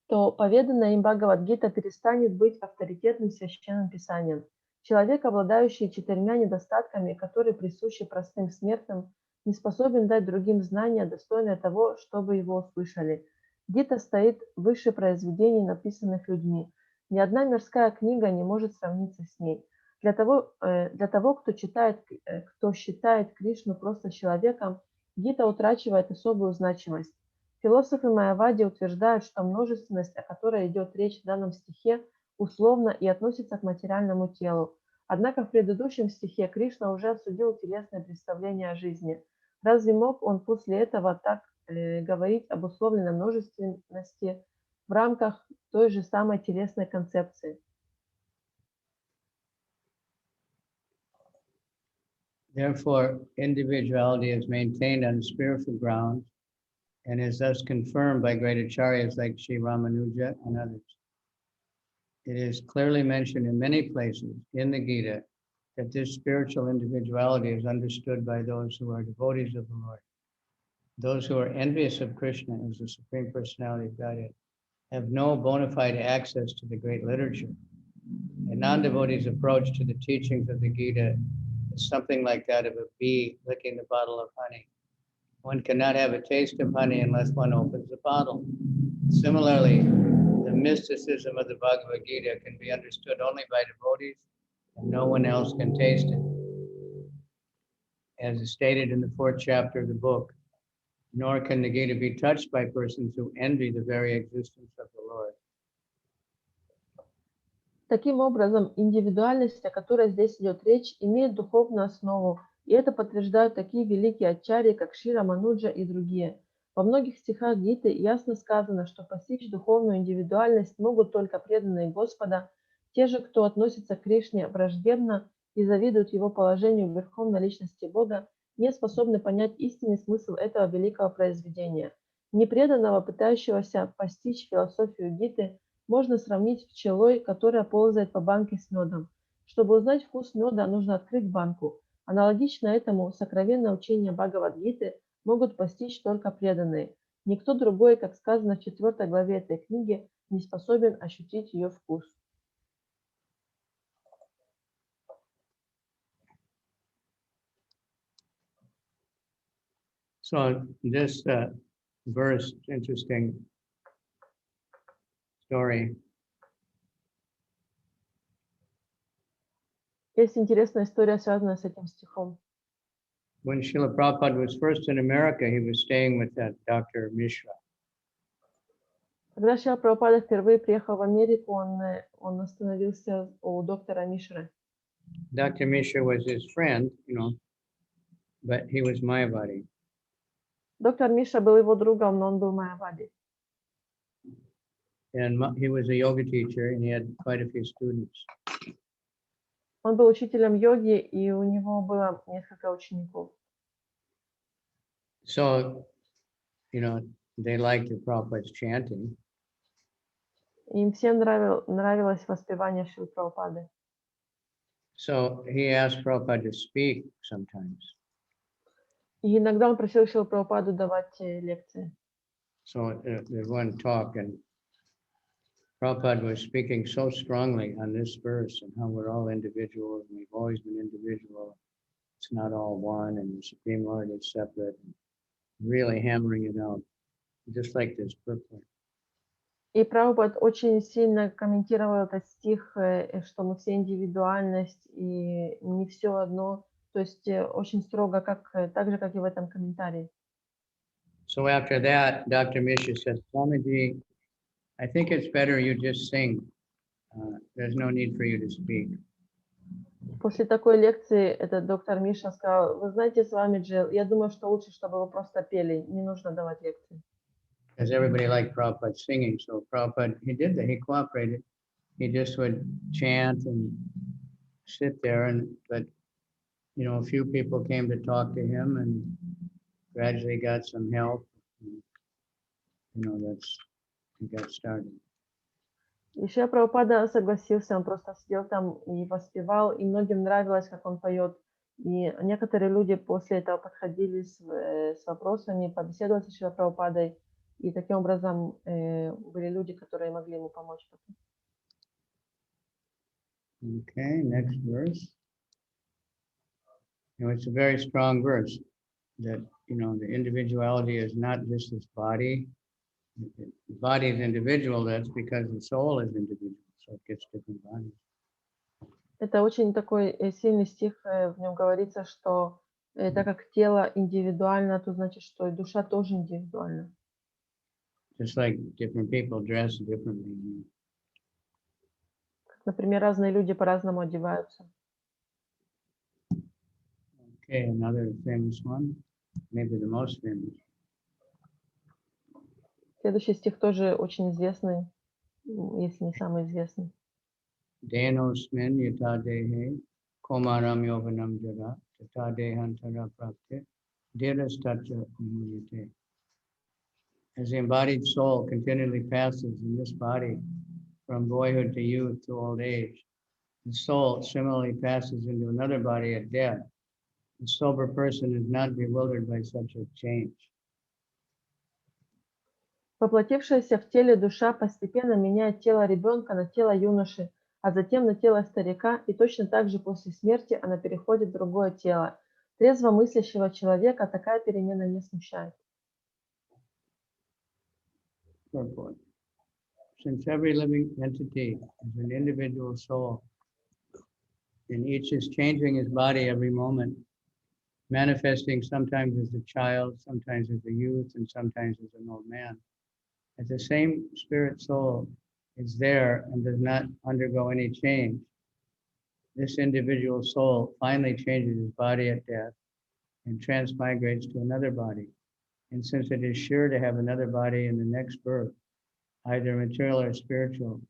то поведанная им Бхагавад-гита перестанет быть авторитетным священным писанием. Человек, обладающий 4 недостатками, которые присущи простым смертным, не способен дать другим знания, достойные того, чтобы его услышали. Гита стоит выше произведений, написанных людьми. Ни одна мирская книга не может сравниться с ней. Для того, кто считает Кришну просто человеком, Гита утрачивает особую значимость. Философы Майявади утверждают, что множественность, о которой идет речь в данном стихе, условно и относится к материальному телу. Однако в предыдущем стихе Кришна уже осудил телесное представление о жизни. Разве мог он после этого так говорить об условленной множественности в рамках той же самой телесной концепции? Therefore, individuality is maintained on spiritual grounds and is thus confirmed by great acharyas like Sri Ramanuja and others. It is clearly mentioned in many places in the Gita that this spiritual individuality is understood by those who are devotees of the Lord. Those who are envious of Krishna as the Supreme Personality of Godhead have no bona fide access to the great literature. A non-devotee's approach to the teachings of the Gita is something like that of a bee licking the bottle of honey. One cannot have a taste of honey unless one opens the bottle. Similarly, the mysticism of the Bhagavad Gita can be understood only by devotees, and no one else can taste it. As is stated in the 4th chapter of the book, nor can the Gita be touched by persons who envy the very existence of the Lord. Таким образом, индивидуальность, о которой здесь идет речь, имеет духовную основу, и это подтверждают такие великие ачарьи, как Шри Рамануджа и другие. Во многих стихах Гиты ясно сказано, что постичь духовную индивидуальность могут только преданные Господа, те же, кто относится к Кришне враждебно и завидуют его положению в верховной личности Бога, не способны понять истинный смысл этого великого произведения. Непреданного, пытающегося постичь философию Гиты, можно сравнить с пчелой, которая ползает по банке с медом. Чтобы узнать вкус меда, нужно открыть банку. Аналогично этому сокровенное учение Бхагавад-гиты могут постичь только преданные. Никто другой, как сказано в 4 главе этой книги, не способен ощутить ее вкус. So this verse, interesting story. Есть интересная история, связанная с этим стихом. When Srila Prabhupada was first in America, he was staying with that Dr. Mishra. Когда Шрила Прабхупада впервые приехал в Америку, он остановился у доктора Мишры. Dr. Mishra was his friend, but he was Mayavadi. Доктор Миша был его другом, но он был Майявади. And he was a yoga teacher, and he had quite a few students. Он был учителем йоги, и у него было несколько учеников. So, they liked the Prabhupada's chanting. Им всем нравилось воспевание Шрилы Прабхупады. So he asked Prabhupada to speak sometimes. И иногда он просил Шрилу Прабхупаду давать лекции. So there's one talk, and Prabhupada was speaking so strongly on this verse and how we're all individuals, and we've always been individual. It's not all one, and the Supreme Lord is separate. And really hammering it out, just like this purport. И Прабхупад очень сильно комментировал этот стих, что мы все индивидуальность и не все одно. То есть очень строго, так же, как и в этом комментарии. So after that, Dr. Mishra said, Swamiji, I think it's better you just sing. There's no need for you to speak. После такой лекции этот доктор Миша сказал: вы знаете, Свамиджи, я думаю, что лучше, чтобы вы просто пели, не нужно давать лекции. Because everybody liked Prabhupada singing, so Prabhupada, he did that, he cooperated. He just would chant and sit there, but a few people came to talk to him and gradually got some help. That's he got started. Еще Прабхупада согласился, он просто сидел там и воспевал, и многим нравилось, как он поет. И некоторые люди после этого подходили с вопросами, побеседовать с Шрила Прабхупадой, и таким образом были люди, которые могли ему помочь. Okay, next verse. You know, it's a very strong verse that, you know, the individuality is not just this body. The body is individual, that's because the soul is individual, so it gets different bodies. Это очень такой сильный стих, в нем говорится, что так как тело индивидуально, то значит, что и душа тоже индивидуальна. Just like different people dress differently. Например, разные люди по-разному одеваются. Okay, another famous one, maybe the most famous. Следующий стих тоже очень известный, если не самый известный. Denosmin yata dehe komaram yovanam jara tata dehantara prapte dirastacha muyate. As the embodied soul continually passes in this body from boyhood to youth to old age, the soul similarly passes into another body at death. The sober person is not bewildered by such a change. Воплотившаяся в теле душа постепенно меняет тело ребенка на тело юноши, а затем на тело старика, и точно так же после смерти она переходит в другое тело. Трезво мыслящего человека такая перемена не смущает. Purport. Since every living entity is an individual soul, and each is changing his body every moment, manifesting sometimes as a child, sometimes as a youth, and sometimes as an old man. As the same spirit soul is there and does not undergo any change, this individual soul finally changes his body at death and transmigrates to another body. And since it is sure to have another body in the next birth, either material or spiritual,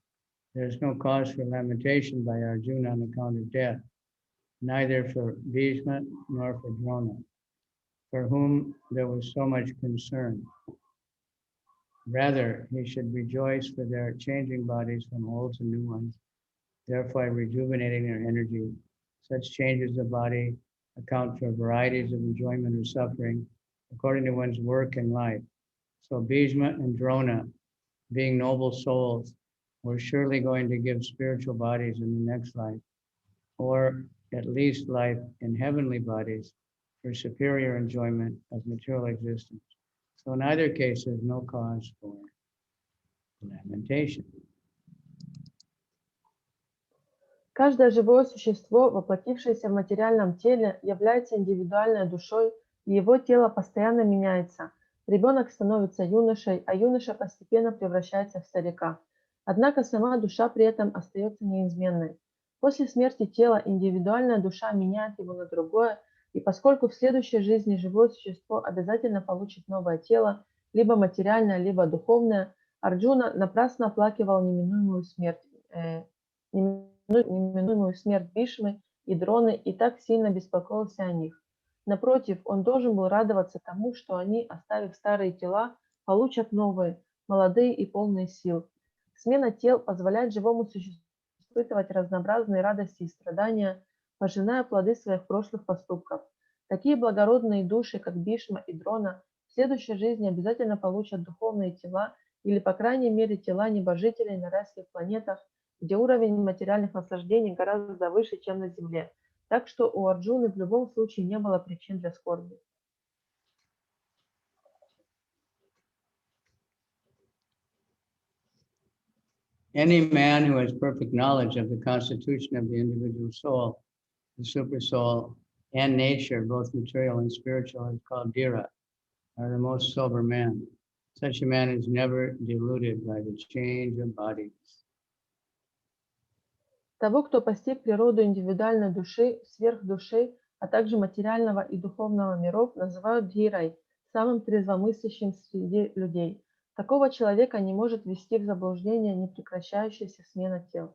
there is no cause for lamentation by Arjuna on account of death, neither for Bhishma nor for Drona, for whom there was so much concern. Rather, he should rejoice for their changing bodies from old to new ones, thereby rejuvenating their energy. Such changes of body account for varieties of enjoyment or suffering according to one's work and life. So Bhishma and Drona, being noble souls, were surely going to give spiritual bodies in the next life, or at least life in heavenly bodies for superior enjoyment of material existence. So in either case, there's no cause for lamentation. Каждое живое существо, воплотившееся в материальном теле, является индивидуальной душой, и его тело постоянно меняется. Ребенок становится юношей, а юноша постепенно превращается в старика. Однако сама душа при этом остается неизменной. После смерти тела индивидуальная душа меняет его на другое, и поскольку в следующей жизни живое существо обязательно получит новое тело, либо материальное, либо духовное, Арджуна напрасно оплакивал неминуемую смерть Бишмы и Дроны и так сильно беспокоился о них. Напротив, он должен был радоваться тому, что они, оставив старые тела, получат новые, молодые и полные сил. Смена тел позволяет живому существу испытывать разнообразные радости и страдания, пожиная плоды своих прошлых поступков. Такие благородные души, как Бишма и Дрона, в следующей жизни обязательно получат духовные тела или, по крайней мере, тела небожителей на райских планетах, где уровень материальных наслаждений гораздо выше, чем на Земле. Так что у Арджуны в любом случае не было причин для скорби. Any man who has perfect knowledge of the constitution of the individual soul, the super soul, and nature, both material and spiritual, is called Dhira, or the most sober man. Such a man is never deluded by the change of bodies. Того, кто постиг природу индивидуальной души, сверхдуши, а также материального и духовного миров, называют Дхирой, самым трезвомыслящим среди людей. Такого человека не может ввести в заблуждение непрекращающаяся смена тел.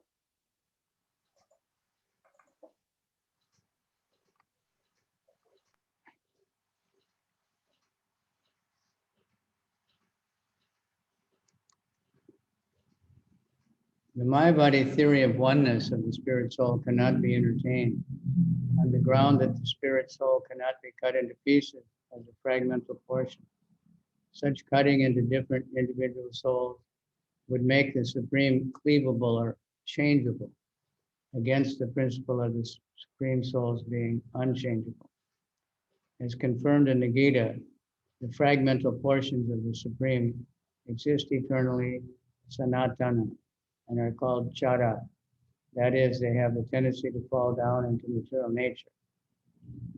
The Mayavadi theory of oneness of the spirit soul cannot be entertained on the ground that the spirit soul cannot be cut into pieces as a fragmental portion. Such cutting into different individual souls would make the supreme cleavable or changeable against the principle of the supreme souls being unchangeable. As confirmed in the Gita, the fragmental portions of the supreme exist eternally, sanatana, and are called chara. That is, they have the tendency to fall down into material nature.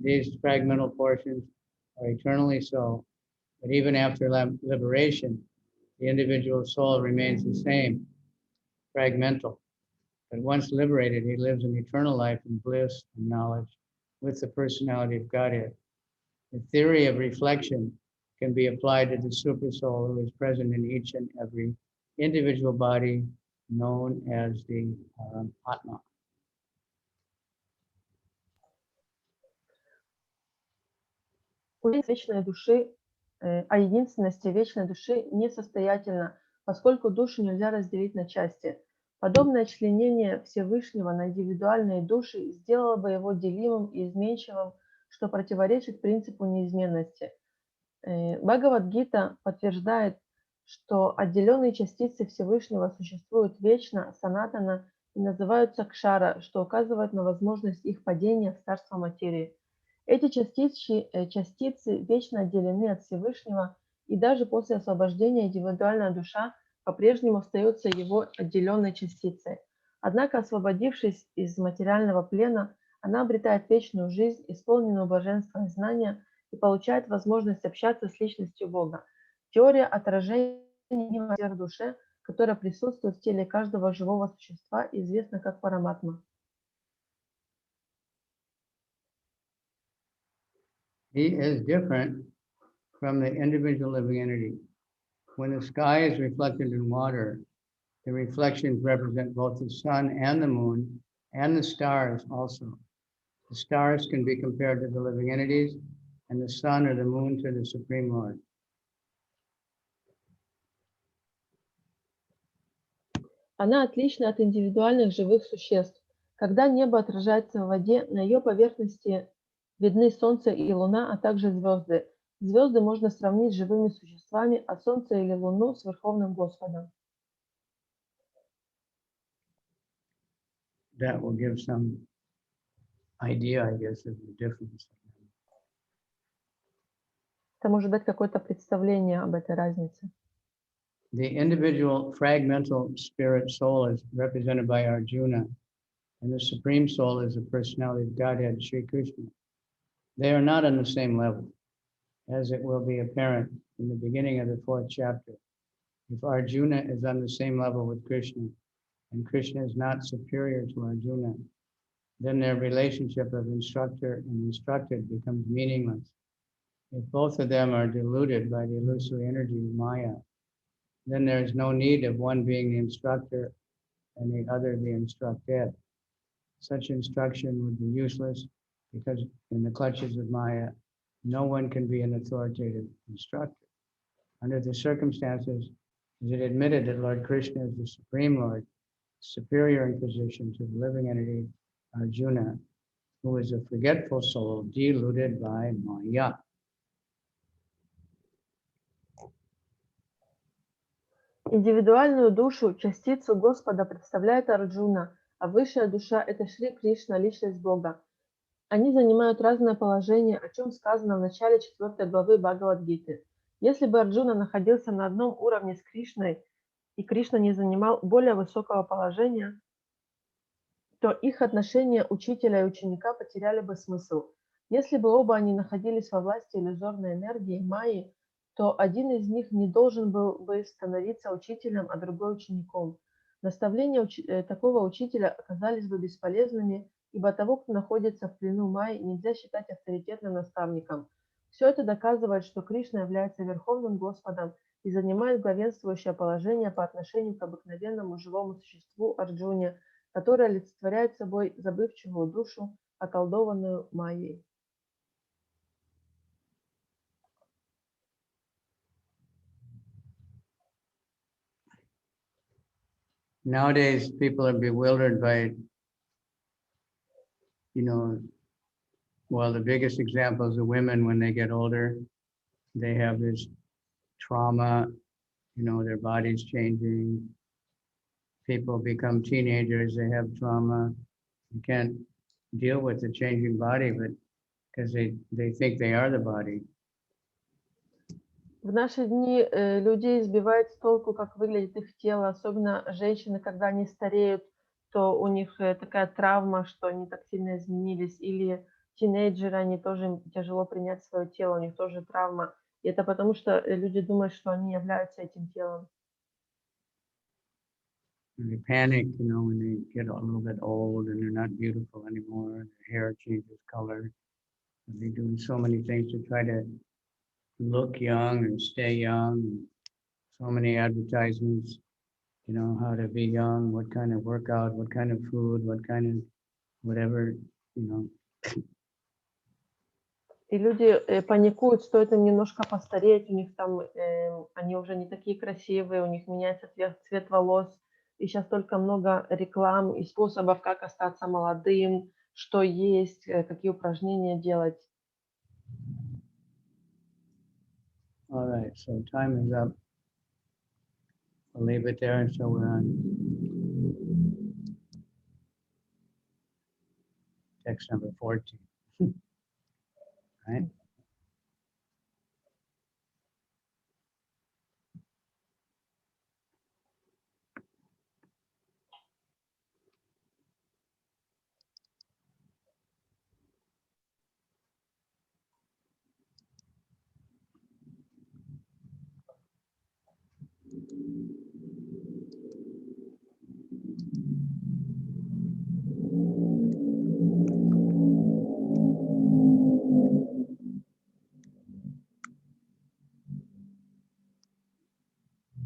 These fragmental portions are eternally so, but even after liberation, the individual soul remains the same, fragmental. But once liberated, he lives an eternal life in bliss and knowledge with the personality of Godhead. The theory of reflection can be applied to the super soul who is present in each and every individual body known as the Atma. Вечной души, о единственности вечной души несостоятельно, поскольку душу нельзя разделить на части. Подобное членение Всевышнего на индивидуальные души сделало бы его делимым и изменчивым, что противоречит принципу неизменности. Бхагавад-гита подтверждает, что отделенные частицы Всевышнего существуют вечно, санатана, и называются кшара, что указывает на возможность их падения в царство материи. Эти частицы вечно отделены от Всевышнего, и даже после освобождения индивидуальная душа по-прежнему остается его отделенной частицей. Однако, освободившись из материального плена, она обретает вечную жизнь, исполненную божества и знания, и получает возможность общаться с личностью Бога. Теория отражения в душе, которая присутствует в теле каждого живого существа, известна как параматма. He is different from the individual living entity. When the sky is reflected in water, the reflections represent both the sun and the moon and the stars also. The stars can be compared to the living entities and the sun or the moon to the Supreme Lord. Она отлична от индивидуальных живых существ. Когда небо отражается в воде, на ее поверхности видны Солнце и Луна, а также звезды. Звезды можно сравнить с живыми существами, а Солнце или Луну с Верховным Господом. That will give some idea, I guess, of the difference. Это может дать какое-то представление об этой разнице. The individual fragmental spirit soul is represented by Arjuna, and the Supreme Soul is the personality of Godhead, Sri Krishna. They are not on the same level, as it will be apparent in the beginning of the 4th chapter. If Arjuna is on the same level with Krishna, and Krishna is not superior to Arjuna, then their relationship of instructor and instructed becomes meaningless. If both of them are deluded by the illusory energy of Maya, then there is no need of one being the instructor and the other the instructed. Such instruction would be useless because in the clutches of Maya, no one can be an authoritative instructor. Under the circumstances, is it admitted that Lord Krishna is the Supreme Lord, superior in position to the living entity Arjuna, who is a forgetful soul deluded by Maya. Индивидуальную душу, частицу Господа представляет Арджуна, а высшая душа – это Шри Кришна, личность Бога. Они занимают разное положение, о чем сказано в начале 4 главы Бхагавад-гиты. Если бы Арджуна находился на одном уровне с Кришной, и Кришна не занимал более высокого положения, то их отношения учителя и ученика потеряли бы смысл. Если бы оба они находились во власти иллюзорной энергии, майи, то один из них не должен был бы становиться учителем, а другой учеником. Наставления такого учителя оказались бы бесполезными, ибо того, кто находится в плену майи, нельзя считать авторитетным наставником. Все это доказывает, что Кришна является Верховным Господом и занимает главенствующее положение по отношению к обыкновенному живому существу Арджуне, которое олицетворяет собой забывчивую душу, околдованную майей. Nowadays, people are bewildered by, well, the biggest example is the women when they get older, they have this trauma, their body's changing. People become teenagers, they have trauma. You can't deal with the changing body, but because they think they are the body. В наши дни людей сбивает с толку, как выглядит их тело, особенно женщины, когда они стареют, то у них такая травма, что они так сильно изменились, или тинейджеры, они тоже им тяжело принять свое тело, у них тоже травма. И это потому, что люди думают, что они являются этим телом. And they panic, when they get a little bit old and they're not beautiful anymore, their hair changes color. And they do so many things to try to look young and stay young. So many advertisements, how to be young, what kind of workout, what kind of food, what kind of whatever, И люди паникуют, стоит им немножко постареть, у них там, они уже не такие красивые, у них меняется цвет волос. И сейчас только много реклам и способов, как остаться молодым, что есть, какие упражнения делать. All right, so time is up. I'll leave it there until we're on text number 14. Right?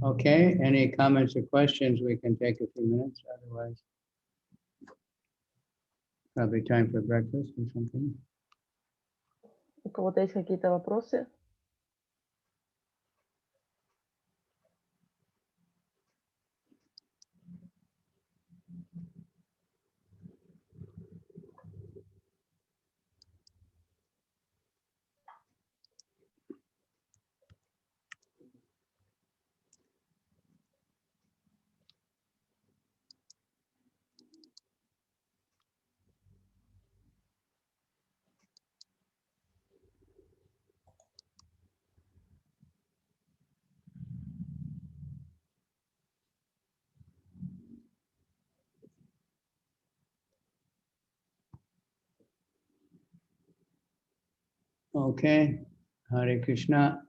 Okay, any comments or questions? We can take a few minutes, otherwise probably time for breakfast or something. У кого-то есть какие-то вопросы? Okay, Hare Krishna.